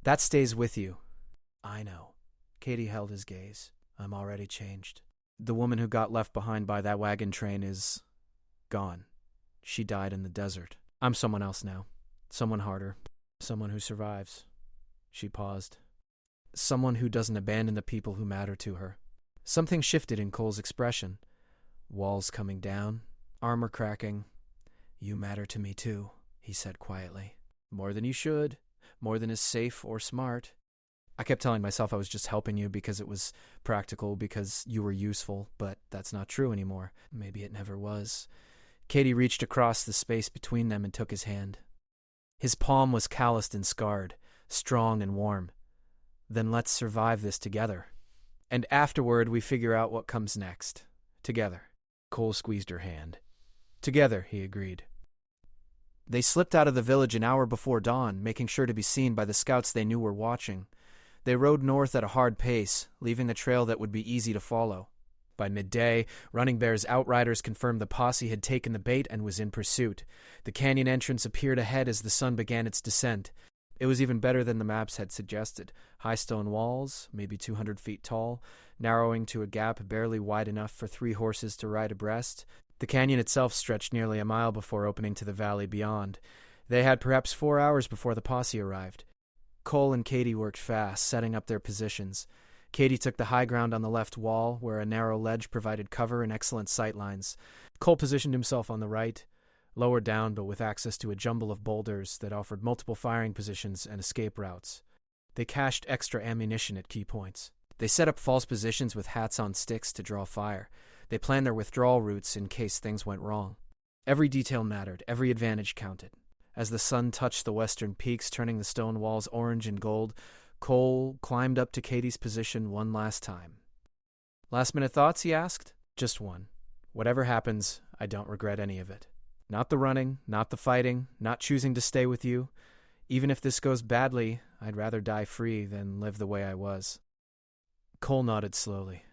That stays with you. I know. Katie held his gaze. I'm already changed. The woman who got left behind by that wagon train is gone. She died in the desert. I'm someone else now. Someone harder. Someone who survives. She paused. Someone who doesn't abandon the people who matter to her. Something shifted in Cole's expression. Walls coming down, armor cracking. You matter to me too, he said quietly. More than you should. More than is safe or smart. I kept telling myself I was just helping you because it was practical, because you were useful, but that's not true anymore. Maybe it never was. Katie reached across the space between them and took his hand. His palm was calloused and scarred, strong and warm. Then let's survive this together. And afterward, we figure out what comes next. Together. Cole squeezed her hand. Together, he agreed. They slipped out of the village an hour before dawn, making sure to be seen by the scouts they knew were watching. They rode north at a hard pace, leaving a trail that would be easy to follow. By midday, Running Bear's outriders confirmed the posse had taken the bait and was in pursuit. The canyon entrance appeared ahead as the sun began its descent. It was even better than the maps had suggested. High stone walls, maybe 200 feet tall, narrowing to a gap barely wide enough for 3 horses to ride abreast. The canyon itself stretched nearly a mile before opening to the valley beyond. They had perhaps 4 hours before the posse arrived. Cole and Katie worked fast, setting up their positions. Katie took the high ground on the left wall, where a narrow ledge provided cover and excellent sight lines. Cole positioned himself on the right, lower down but with access to a jumble of boulders that offered multiple firing positions and escape routes. They cached extra ammunition at key points. They set up false positions with hats on sticks to draw fire. They planned their withdrawal routes in case things went wrong. Every detail mattered, every advantage counted. As the sun touched the western peaks, turning the stone walls orange and gold, Cole climbed up to Katie's position one last time. Last-minute thoughts, he asked? Just one. Whatever happens, I don't regret any of it. Not the running, not the fighting, not choosing to stay with you. Even if this goes badly, I'd rather die free than live the way I was. Cole nodded slowly.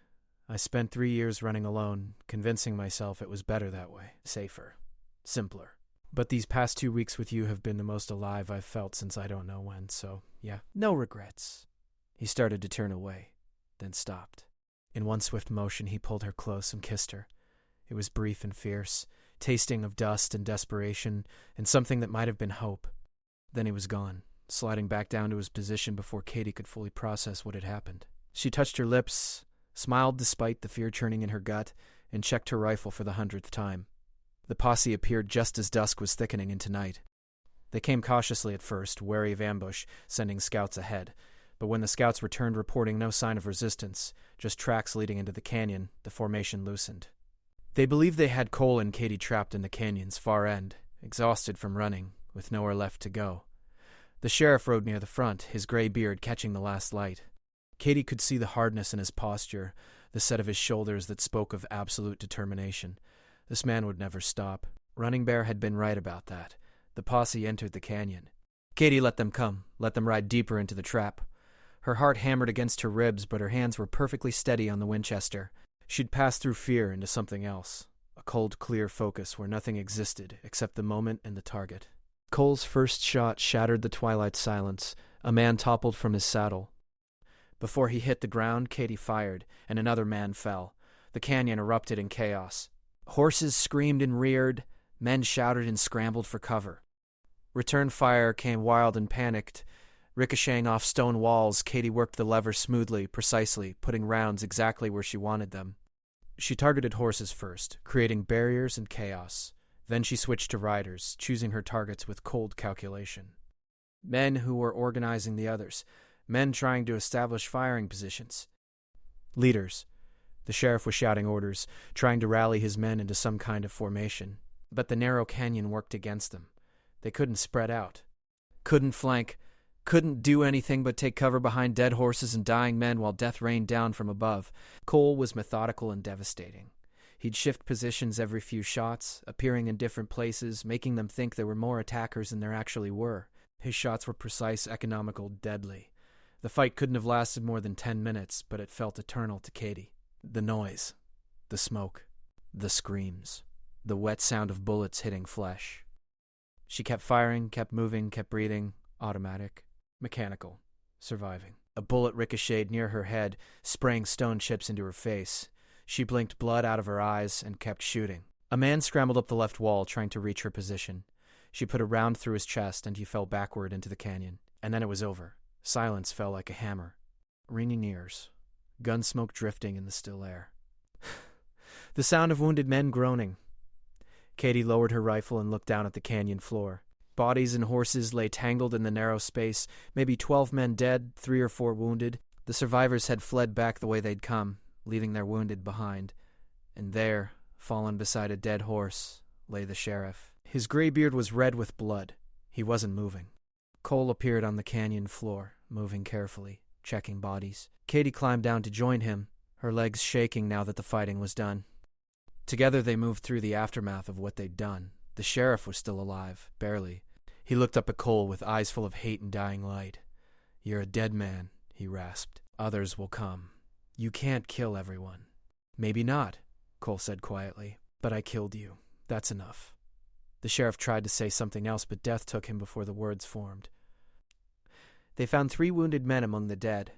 I spent 3 years running alone, convincing myself it was better that way, safer, simpler. But these past 2 weeks with you have been the most alive I've felt since I don't know when, so yeah, no regrets. He started to turn away, then stopped. In one swift motion, he pulled her close and kissed her. It was brief and fierce, tasting of dust and desperation, and something that might have been hope. Then he was gone, sliding back down to his position before Katie could fully process what had happened. She touched her lips, smiled despite the fear churning in her gut, and checked her rifle for the 100th time. The posse appeared just as dusk was thickening into night. They came cautiously at first, wary of ambush, sending scouts ahead. But when the scouts returned reporting no sign of resistance, just tracks leading into the canyon, the formation loosened. They believed they had Cole and Katie trapped in the canyon's far end, exhausted from running, with nowhere left to go. The sheriff rode near the front, his gray beard catching the last light. Katie could see the hardness in his posture, the set of his shoulders that spoke of absolute determination. This man would never stop. Running Bear had been right about that. The posse entered the canyon. Katie let them come, let them ride deeper into the trap. Her heart hammered against her ribs, but her hands were perfectly steady on the Winchester. She'd passed through fear into something else, a cold, clear focus where nothing existed except the moment and the target. Cole's first shot shattered the twilight silence. A man toppled from his saddle. Before he hit the ground, Katie fired, and another man fell. The canyon erupted in chaos. Horses screamed and reared, men shouted and scrambled for cover. Return fire came wild and panicked. Ricocheting off stone walls, Katie worked the lever smoothly, precisely, putting rounds exactly where she wanted them. She targeted horses first, creating barriers and chaos. Then she switched to riders, choosing her targets with cold calculation. Men who were organizing the others, men trying to establish firing positions. Leaders. The sheriff was shouting orders, trying to rally his men into some kind of formation. But the narrow canyon worked against them. They couldn't spread out. Couldn't flank. Couldn't do anything but take cover behind dead horses and dying men while death rained down from above. Cole was methodical and devastating. He'd shift positions every few shots, appearing in different places, making them think there were more attackers than there actually were. His shots were precise, economical, deadly. The fight couldn't have lasted more than 10 minutes, but it felt eternal to Katie. The noise, the smoke, the screams, the wet sound of bullets hitting flesh. She kept firing, kept moving, kept breathing. Automatic, mechanical, surviving. A bullet ricocheted near her head, spraying stone chips into her face. She blinked blood out of her eyes and kept shooting. A man scrambled up the left wall, trying to reach her position. She put a round through his chest, and he fell backward into the canyon. And then it was over. Silence fell like a hammer. Ringing ears. Gun smoke drifting in the still air. The sound of wounded men groaning. Katie lowered her rifle and looked down at the canyon floor. Bodies and horses lay tangled in the narrow space, maybe 12 men dead, 3 or 4 wounded. The survivors had fled back the way they'd come, leaving their wounded behind. And there, fallen beside a dead horse, lay the sheriff. His gray beard was red with blood. He wasn't moving. Cole appeared on the canyon floor, moving carefully, checking bodies. Katie climbed down to join him, her legs shaking now that the fighting was done. Together they moved through the aftermath of what they'd done. The sheriff was still alive, barely. He looked up at Cole with eyes full of hate and dying light. "You're a dead man," he rasped. "Others will come. You can't kill everyone." "Maybe not," Cole said quietly. "But I killed you. That's enough." The sheriff tried to say something else, but death took him before the words formed. They found 3 wounded men among the dead.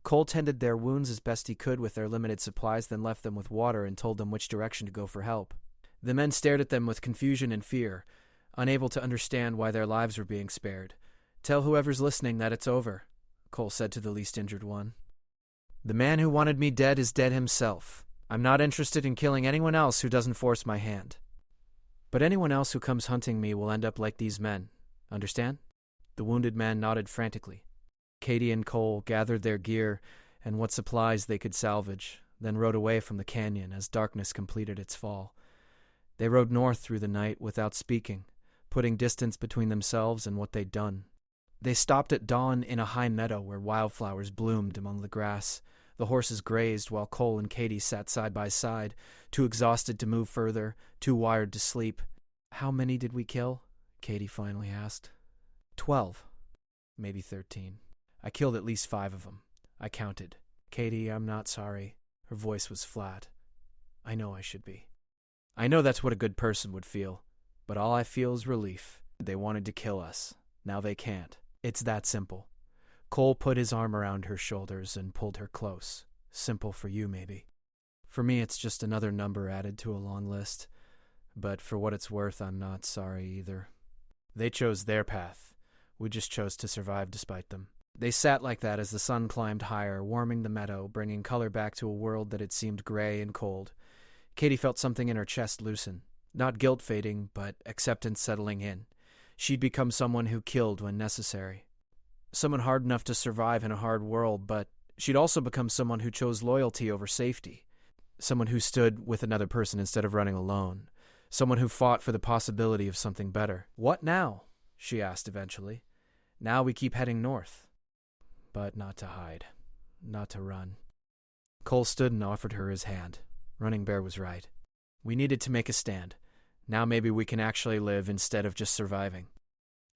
Cole tended their wounds as best he could with their limited supplies, then left them with water and told them which direction to go for help. The men stared at them with confusion and fear, unable to understand why their lives were being spared. "Tell whoever's listening that it's over," Cole said to the least injured one. "The man who wanted me dead is dead himself. I'm not interested in killing anyone else who doesn't force my hand. But anyone else who comes hunting me will end up like these men. Understand?" The wounded man nodded frantically. Katie and Cole gathered their gear and what supplies they could salvage, then rode away from the canyon as darkness completed its fall. They rode north through the night without speaking, putting distance between themselves and what they'd done. They stopped at dawn in a high meadow where wildflowers bloomed among the grass. The horses grazed while Cole and Katie sat side by side, too exhausted to move further, too wired to sleep. "How many did we kill?" Katie finally asked. 12. Maybe 13. I killed at least 5 of them. I counted. "Katie, I'm not sorry." Her voice was flat. "I know I should be. I know that's what a good person would feel. But all I feel is relief. They wanted to kill us. Now they can't. It's that simple." Cole put his arm around her shoulders and pulled her close. "Simple for you, maybe. For me, it's just another number added to a long list. But for what it's worth, I'm not sorry either. They chose their path. We just chose to survive despite them." They sat like that as the sun climbed higher, warming the meadow, bringing color back to a world that had seemed gray and cold. Katie felt something in her chest loosen. Not guilt fading, but acceptance settling in. She'd become someone who killed when necessary. Someone hard enough to survive in a hard world, but she'd also become someone who chose loyalty over safety. Someone who stood with another person instead of running alone. Someone who fought for the possibility of something better. "What now?" she asked eventually. "Now we keep heading north." But not to hide. Not to run. Cole stood and offered her his hand. Running Bear was right. We needed to make a stand. Now maybe we can actually live instead of just surviving.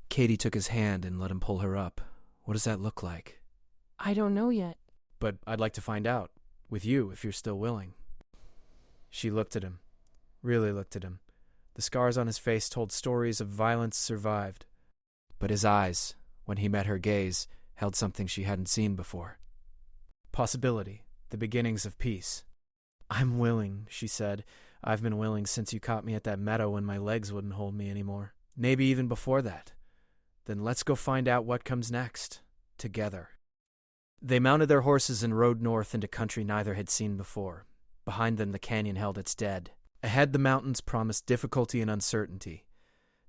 Katie took his hand and let him pull her up. "What does that look like?" I don't know yet. "But I'd like to find out. With you, if you're still willing." She looked at him. Really looked at him. The scars on his face told stories of violence survived. But his eyes, when he met her gaze, held something she hadn't seen before. Possibility. The beginnings of peace. "I'm willing," she said. "I've been willing since you caught me at that meadow when my legs wouldn't hold me anymore. Maybe even before that. Then let's go find out what comes next. Together." They mounted their horses and rode north into country neither had seen before. Behind them the canyon held its dead. Ahead the mountains promised difficulty and uncertainty.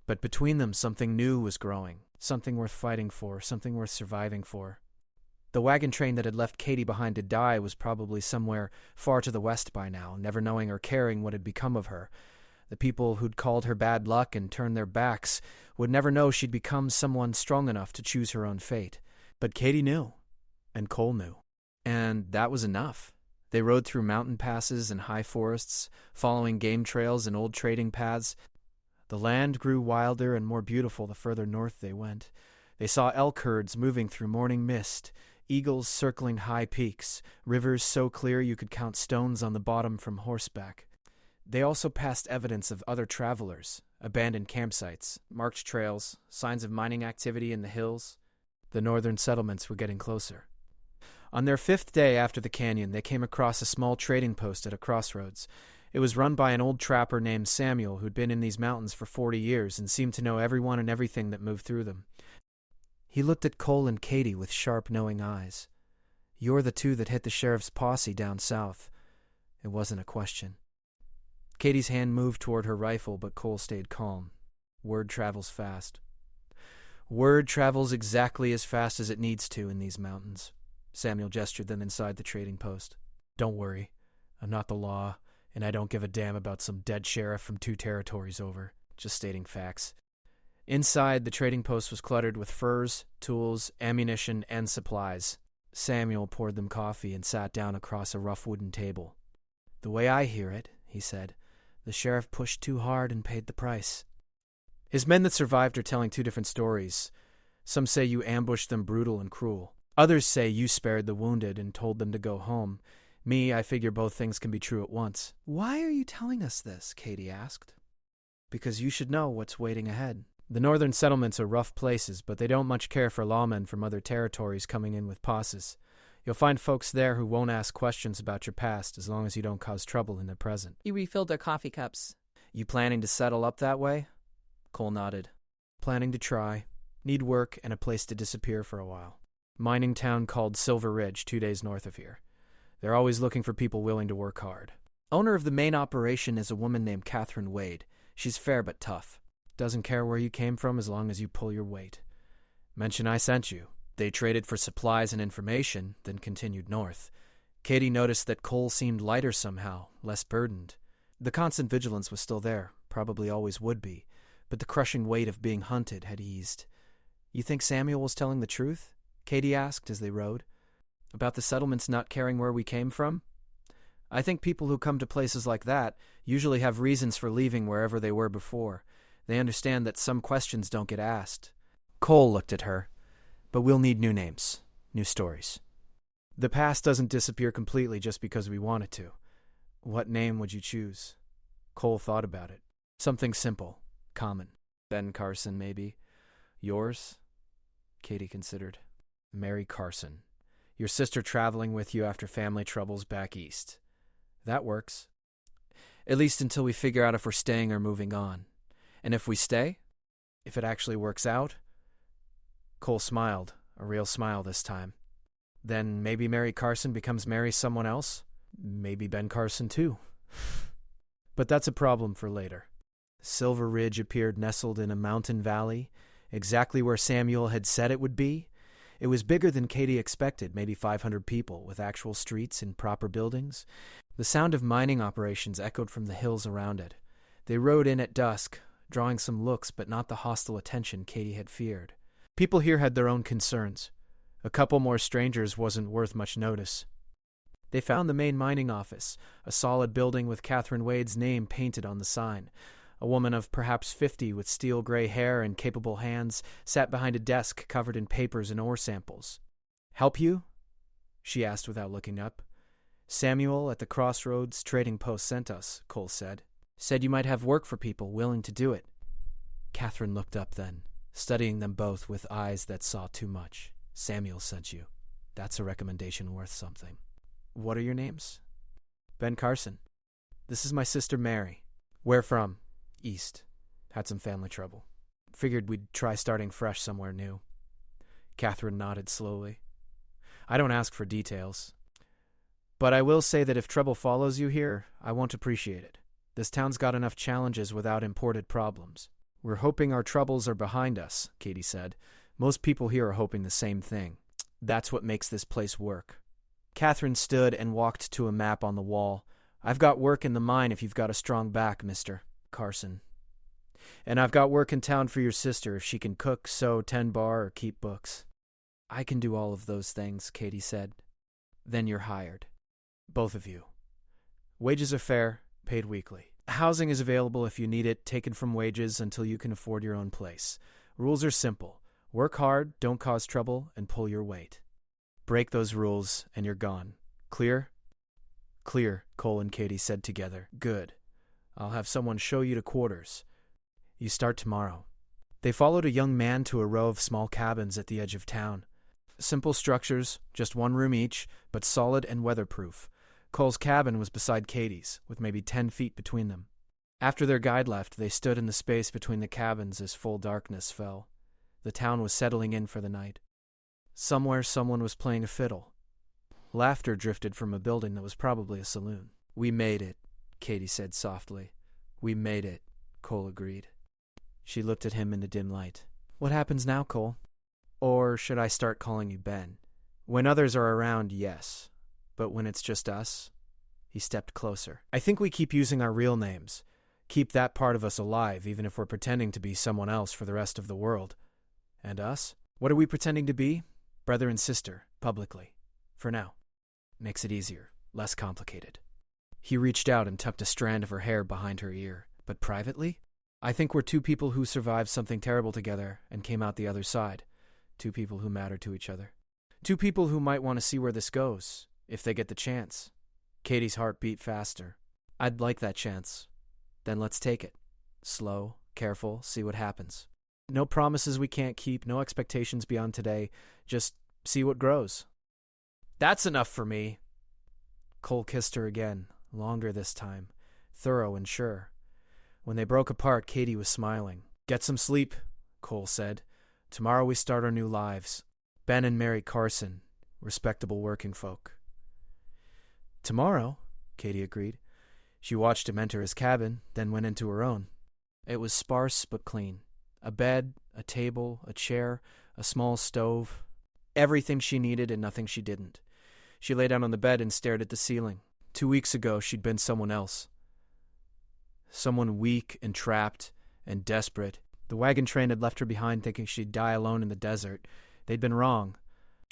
But between them something new was growing. Something worth fighting for, something worth surviving for. The wagon train that had left Katie behind to die was probably somewhere far to the west by now, never knowing or caring what had become of her. The people who'd called her bad luck and turned their backs would never know she'd become someone strong enough to choose her own fate. But Katie knew. And Cole knew. And that was enough. They rode through mountain passes and high forests, following game trails and old trading paths. The land grew wilder and more beautiful the further north they went. They saw elk herds moving through morning mist, eagles circling high peaks, rivers so clear you could count stones on the bottom from horseback. They also passed evidence of other travelers, abandoned campsites, marked trails, signs of mining activity in the hills. The northern settlements were getting closer. On their 5th day after the canyon, they came across a small trading post at a crossroads. It was run by an old trapper named Samuel who'd been in these mountains for 40 years and seemed to know everyone and everything that moved through them. He looked at Cole and Katie with sharp, knowing eyes. "You're the two that hit the sheriff's posse down south." It wasn't a question. Katie's hand moved toward her rifle, but Cole stayed calm. Word travels fast. Word travels exactly as fast as it needs to in these mountains. Samuel gestured them inside the trading post. "Don't worry. I'm not the law, and I don't give a damn about some dead sheriff from 2 territories over. Just stating facts." Inside, the trading post was cluttered with furs, tools, ammunition, and supplies. Samuel poured them coffee and sat down across a rough wooden table. "The way I hear it," he said, "the sheriff pushed too hard and paid the price." "His men that survived are telling 2 different stories. Some say you ambushed them brutal and cruel. Others say you spared the wounded and told them to go home. Me, I figure both things can be true at once." "Why are you telling us this?" Katie asked. "Because you should know what's waiting ahead. The northern settlements are rough places, but they don't much care for lawmen from other territories coming in with posses. You'll find folks there who won't ask questions about your past as long as you don't cause trouble in the present." He refilled their coffee cups. "You planning to settle up that way?" Cole nodded. "Planning to try. Need work and a place to disappear for a while. Mining town called Silver Ridge, 2 days north of here. They're always looking for people willing to work hard. Owner of the main operation is a woman named Catherine Wade. She's fair but tough. Doesn't care where you came from as long as you pull your weight. Mention I sent you." They traded for supplies and information, then continued north. Katie noticed that Cole seemed lighter somehow, less burdened. The constant vigilance was still there, probably always would be, but the crushing weight of being hunted had eased. "You think Samuel was telling the truth?" Katie asked as they rode. "About the settlements not caring where we came from? I think people who come to places like that usually have reasons for leaving wherever they were before. They understand that some questions don't get asked." Cole looked at her. "But we'll need new names, new stories. The past doesn't disappear completely just because we want it to. What name would you choose?" Cole thought about it. "Something simple, common. Ben Carson, maybe. Yours?" Katie considered. "Mary Carson. Your sister traveling with you after family troubles back east. That works. At least until we figure out if we're staying or moving on. And if we stay? If it actually works out?" Cole smiled, a real smile this time. "Then maybe Mary Carson becomes Mary someone else? Maybe Ben Carson too." But that's a problem for later. Silver Ridge appeared nestled in a mountain valley, exactly where Samuel had said it would be. It was bigger than Katie expected, maybe 500 people, with actual streets and proper buildings. The sound of mining operations echoed from the hills around it. They rode in at dusk, drawing some looks but not the hostile attention Katie had feared. People here had their own concerns. A couple more strangers wasn't worth much notice. They found the main mining office, a solid building with Catherine Wade's name painted on the sign. A woman of perhaps 50 with steel-gray hair and capable hands sat behind a desk covered in papers and ore samples. "Help you?" she asked without looking up. "Samuel at the Crossroads Trading Post sent us," Cole said. "Said you might have work for people willing to do it." Catherine looked up then, studying them both with eyes that saw too much. "Samuel sent you. That's a recommendation worth something." "What are your names?" "Ben Carson. This is my sister Mary." "Where from?" "East. Had some family trouble. Figured we'd try starting fresh somewhere new." Catherine nodded slowly. "I don't ask for details. But I will say that if trouble follows you here, I won't appreciate it. This town's got enough challenges without imported problems." "We're hoping our troubles are behind us," Katie said. "Most people here are hoping the same thing. That's what makes this place work." Catherine stood and walked to a map on the wall. "I've got work in the mine if you've got a strong back, Mr. Carson. And I've got work in town for your sister if she can cook, sew, tend bar, or keep books." "I can do all of those things," Katie said. "Then you're hired." Both of you. Wages are fair, paid weekly. Housing is available if you need it, taken from wages until you can afford your own place. Rules are simple. Work hard, don't cause trouble, and pull your weight. Break those rules, and you're gone. Clear? Clear, Cole and Katie said together. Good. I'll have someone show you to quarters. You start tomorrow. They followed a young man to a row of small cabins at the edge of town. Simple structures, just one room each, but solid and weatherproof. Cole's cabin was beside Katie's, with maybe 10 feet between them. After their guide left, they stood in the space between the cabins as full darkness fell. The town was settling in for the night. Somewhere someone was playing a fiddle. Laughter drifted from a building that was probably a saloon. We made it, Katie said softly. We made it, Cole agreed. She looked at him in the dim light. What happens now, Cole? Or should I start calling you Ben? When others are around, yes. But when it's just us? He stepped closer. I think we keep using our real names. Keep that part of us alive, even if we're pretending to be someone else for the rest of the world. And us? What are we pretending to be? Brother and sister, publicly. For now. Makes it easier, less complicated. He reached out and tucked a strand of her hair behind her ear. But privately? I think we're two people who survived something terrible together and came out the other side. Two people who matter to each other. Two people who might want to see where this goes, if they get the chance. Katie's heart beat faster. I'd like that chance. Then let's take it. Slow, careful, see what happens. No promises we can't keep, no expectations beyond today. Just see what grows. That's enough for me. Cole kissed her again, longer this time, thorough and sure. When they broke apart, Katie was smiling. Get some sleep, Cole said. Tomorrow we start our new lives. Ben and Mary Carson, respectable working folk. Tomorrow, Katie agreed. She watched him enter his cabin, then went into her own. It was sparse but clean. A bed, a table, a chair, a small stove. Everything she needed and nothing she didn't. She lay down on the bed and stared at the ceiling. 2 weeks ago, she'd been someone else. Someone weak and trapped and desperate. The wagon train had left her behind thinking she'd die alone in the desert. They'd been wrong.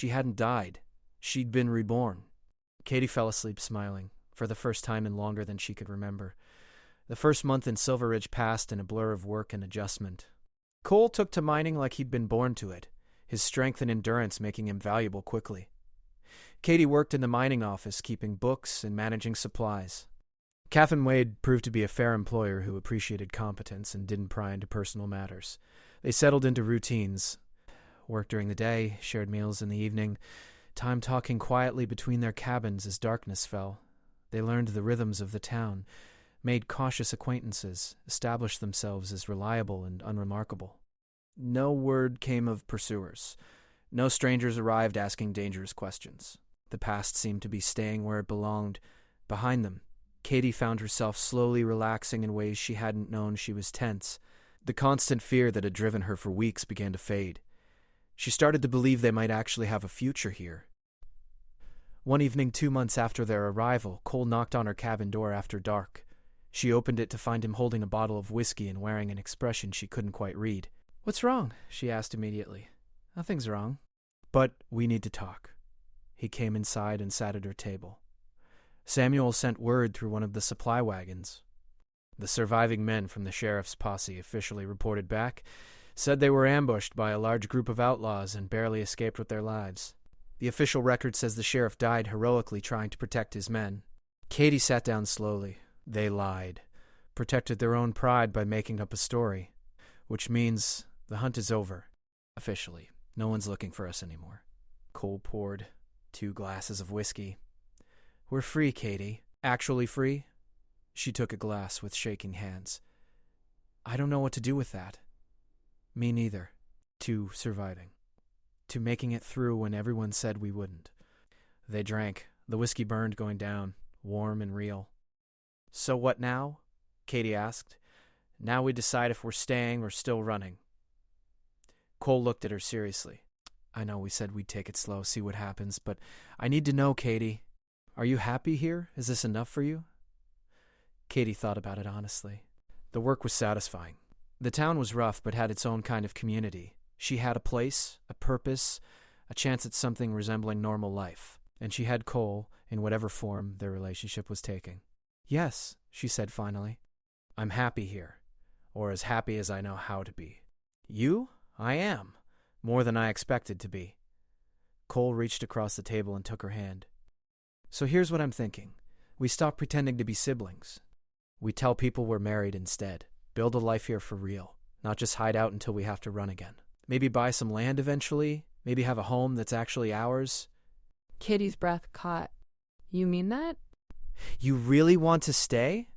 She hadn't died. She'd been reborn. Katie fell asleep smiling, for the first time in longer than she could remember. The first month in Silver Ridge passed in a blur of work and adjustment. Cole took to mining like he'd been born to it, his strength and endurance making him valuable quickly. Katie worked in the mining office, keeping books and managing supplies. Captain Wade proved to be a fair employer who appreciated competence and didn't pry into personal matters. They settled into routines. Work during the day, shared meals in the evening, time talking quietly between their cabins as darkness fell. They learned the rhythms of the town, made cautious acquaintances, established themselves as reliable and unremarkable. No word came of pursuers. No strangers arrived asking dangerous questions. The past seemed to be staying where it belonged, behind them. Katie found herself slowly relaxing in ways she hadn't known. She was tense. The constant fear that had driven her for weeks began to fade. She started to believe they might actually have a future here. One evening 2 months after their arrival, Cole knocked on her cabin door after dark. She opened it to find him holding a bottle of whiskey and wearing an expression she couldn't quite read. "What's wrong?" she asked immediately. "Nothing's wrong. But we need to talk." He came inside and sat at her table. Samuel sent word through one of the supply wagons. The surviving men from the sheriff's posse officially reported back, said they were ambushed by a large group of outlaws and barely escaped with their lives. The official record says the sheriff died heroically trying to protect his men. Katie sat down slowly. They lied. Protected their own pride by making up a story. Which means the hunt is over. Officially. No one's looking for us anymore. Cole poured 2 glasses of whiskey. "We're free, Katie." "Actually free?" She took a glass with shaking hands. "I don't know what to do with that." "Me neither." To surviving. To making it through when everyone said we wouldn't. They drank. The whiskey burned going down, warm and real. "So what now?" Katie asked. "Now we decide if we're staying or still running." Cole looked at her seriously. "I know we said we'd take it slow, see what happens, but I need to know, Katie. Are you happy here? Is this enough for you?" Katie thought about it honestly. The work was satisfying. The town was rough but had its own kind of community. She had a place, a purpose, a chance at something resembling normal life. and she had Cole in whatever form their relationship was taking. "Yes," she said finally. "I'm happy here, or as happy as I know how to be." "You? I am. More than I expected to be." Cole reached across the table and took her hand. "So here's what I'm thinking. We stop pretending to be siblings. We tell people we're married instead. Build a life here for real, not just hide out until we have to run again. Maybe buy some land eventually, maybe have a home that's actually ours." Katie's breath caught. "You mean that?" "You really want to stay?"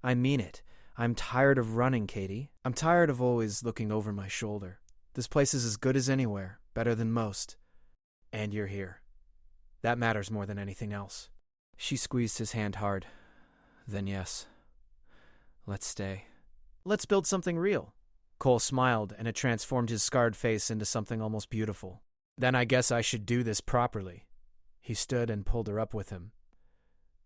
"I mean it. I'm tired of running, Katie. I'm tired of always looking over my shoulder. This place is as good as anywhere, better than most. And you're here. That matters more than anything else." She squeezed his hand hard. "Then yes. Let's stay. Let's build something real." Cole smiled, and it transformed his scarred face into something almost beautiful. "Then I guess I should do this properly." He stood and pulled her up with him.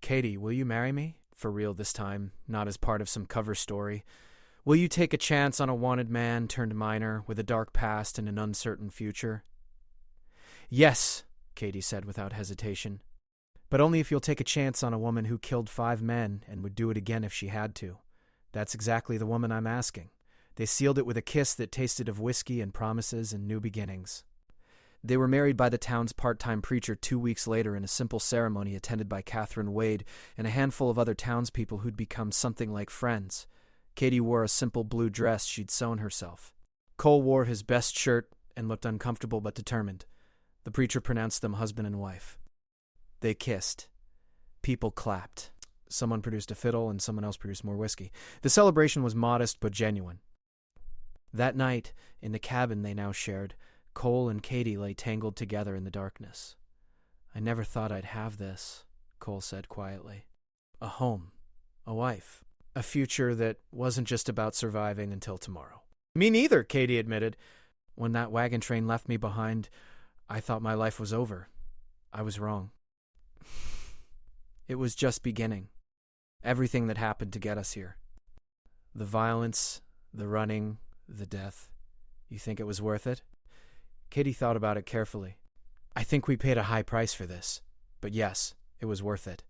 "Katie, will you marry me? For real this time, not as part of some cover story. Will you take a chance on a wanted man turned miner with a dark past and an uncertain future?" "Yes," Katie said without hesitation. "But only if you'll take a chance on a woman who killed 5 men and would do it again if she had to. That's exactly the woman I'm asking." They sealed it with a kiss that tasted of whiskey and promises and new beginnings. They were married by the town's part-time preacher 2 weeks later in a simple ceremony attended by Catherine Wade and a handful of other townspeople who'd become something like friends. Katie wore a simple blue dress she'd sewn herself. Cole wore his best shirt and looked uncomfortable but determined. The preacher pronounced them husband and wife. They kissed. People clapped. Someone produced a fiddle and someone else produced more whiskey. The celebration was modest but genuine. That night, in the cabin they now shared, Cole and Katie lay tangled together in the darkness. "I never thought I'd have this," Cole said quietly. "A home, a wife, a future that wasn't just about surviving until tomorrow." "Me neither," Katie admitted. "When that wagon train left me behind, I thought my life was over. I was wrong. It was just beginning. Everything that happened to get us here. The violence, the running, the death. You think it was worth it?" Katie thought about it carefully. "I think we paid a high price for this, but yes, it was worth it.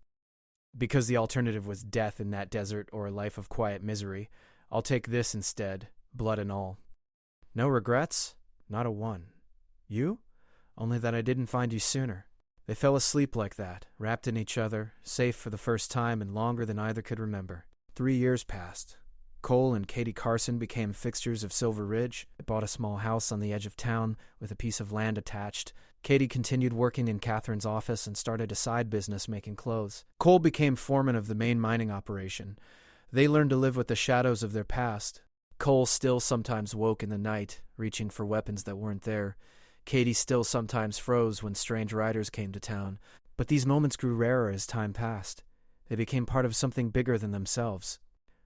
Because the alternative was death in that desert or a life of quiet misery, I'll take this instead, blood and all. No regrets? Not a one. You? Only that I didn't find you sooner." They fell asleep like that, wrapped in each other, safe for the first time and longer than either could remember. 3 years passed. Cole and Katie Carson became fixtures of Silver Ridge. They bought a small house on the edge of town with a piece of land attached. Katie continued working in Catherine's office and started a side business making clothes. Cole became foreman of the main mining operation. They learned to live with the shadows of their past. Cole still sometimes woke in the night, reaching for weapons that weren't there. Katie still sometimes froze when strange riders came to town. But these moments grew rarer as time passed. They became part of something bigger than themselves.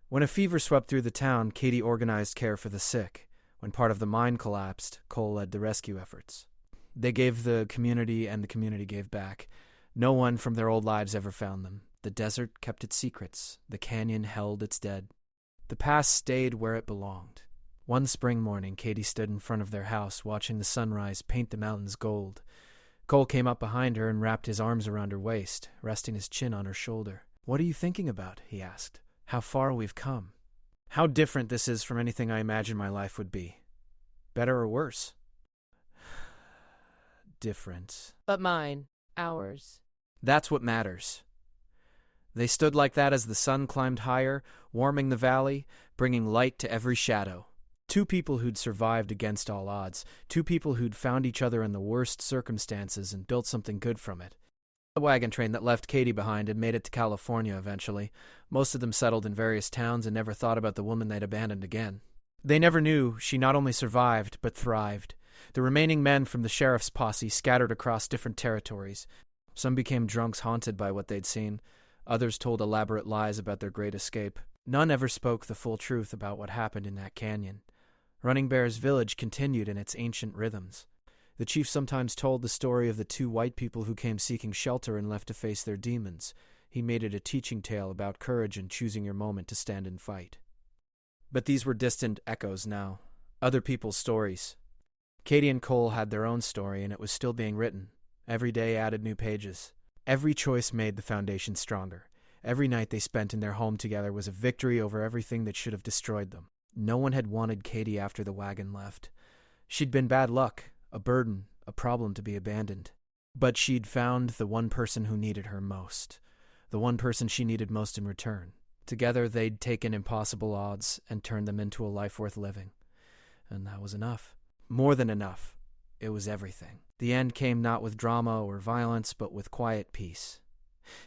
When a fever swept through the town, Katie organized care for the sick. When part of the mine collapsed, Cole led the rescue efforts. They gave the community, and the community gave back. No one from their old lives ever found them. The desert kept its secrets. The canyon held its dead. The past stayed where it belonged. One spring morning, Katie stood in front of their house, watching the sunrise paint the mountains gold. Cole came up behind her and wrapped his arms around her waist, resting his chin on her shoulder. "What are you thinking about?" he asked. "How far we've come. How different this is from anything I imagined my life would be. Better or worse?" "Different." "But mine. Ours." "That's what matters." They stood like that as the sun climbed higher, warming the valley, bringing light to every shadow. 2 people who'd survived against all odds. 2 people who'd found each other in the worst circumstances and built something good from it. The wagon train that left Katie behind had made it to California eventually. Most of them settled in various towns and never thought about the woman they'd abandoned again. They never knew she not only survived, but thrived. The remaining men from the sheriff's posse scattered across different territories. Some became drunks haunted by what they'd seen. Others told elaborate lies about their great escape. None ever spoke the full truth about what happened in that canyon. Running Bear's village continued in its ancient rhythms. The chief sometimes told the story of the 2 white people who came seeking shelter and left to face their demons. He made it a teaching tale about courage and choosing your moment to stand and fight. But these were distant echoes now, other people's stories. Katie and Cole had their own story, and it was still being written. Every day added new pages. Every choice made the foundation stronger. Every night they spent in their home together was a victory over everything that should have destroyed them. No one had wanted Katie after the wagon left. She'd been bad luck, a burden, a problem to be abandoned. But she'd found the one person who needed her most, the one person she needed most in return. Together they'd taken impossible odds and turned them into a life worth living. And that was enough. More than enough. It was everything. The end came not with drama or violence, but with quiet peace.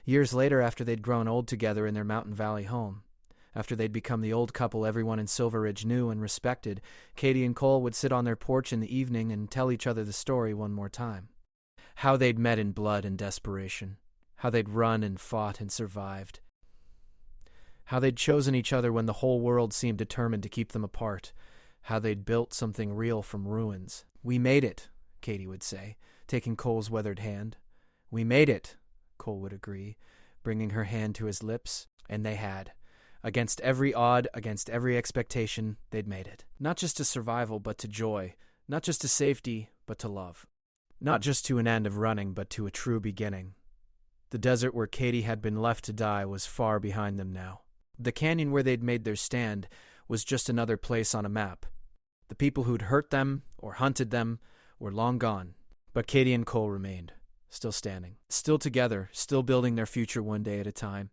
Years later, after they'd grown old together in their Mountain Valley home, after they'd become the old couple everyone in Silver Ridge knew and respected, Katie and Cole would sit on their porch in the evening and tell each other the story one more time. How they'd met in blood and desperation. How they'd run and fought and survived. How they'd chosen each other when the whole world seemed determined to keep them apart. How they'd built something real from ruins. "We made it," Katie would say, taking Cole's weathered hand. "We made it," Cole would agree, bringing her hand to his lips. And they had. Against every odd, against every expectation, they'd made it. Not just to survival, but to joy. Not just to safety, but to love. Not just to an end of running, but to a true beginning. The desert where Katie had been left to die was far behind them now. The canyon where they'd made their stand was just another place on a map. The people who'd hurt them or hunted them were long gone. But Katie and Cole remained, still standing, still together, still building their future one day at a time.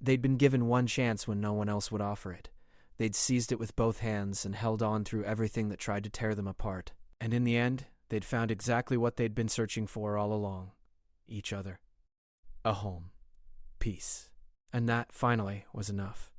They'd been given one chance when no one else would offer it. They'd seized it with both hands and held on through everything that tried to tear them apart. And in the end, they'd found exactly what they'd been searching for all along. Each other. A home. Peace. And that, finally, was enough.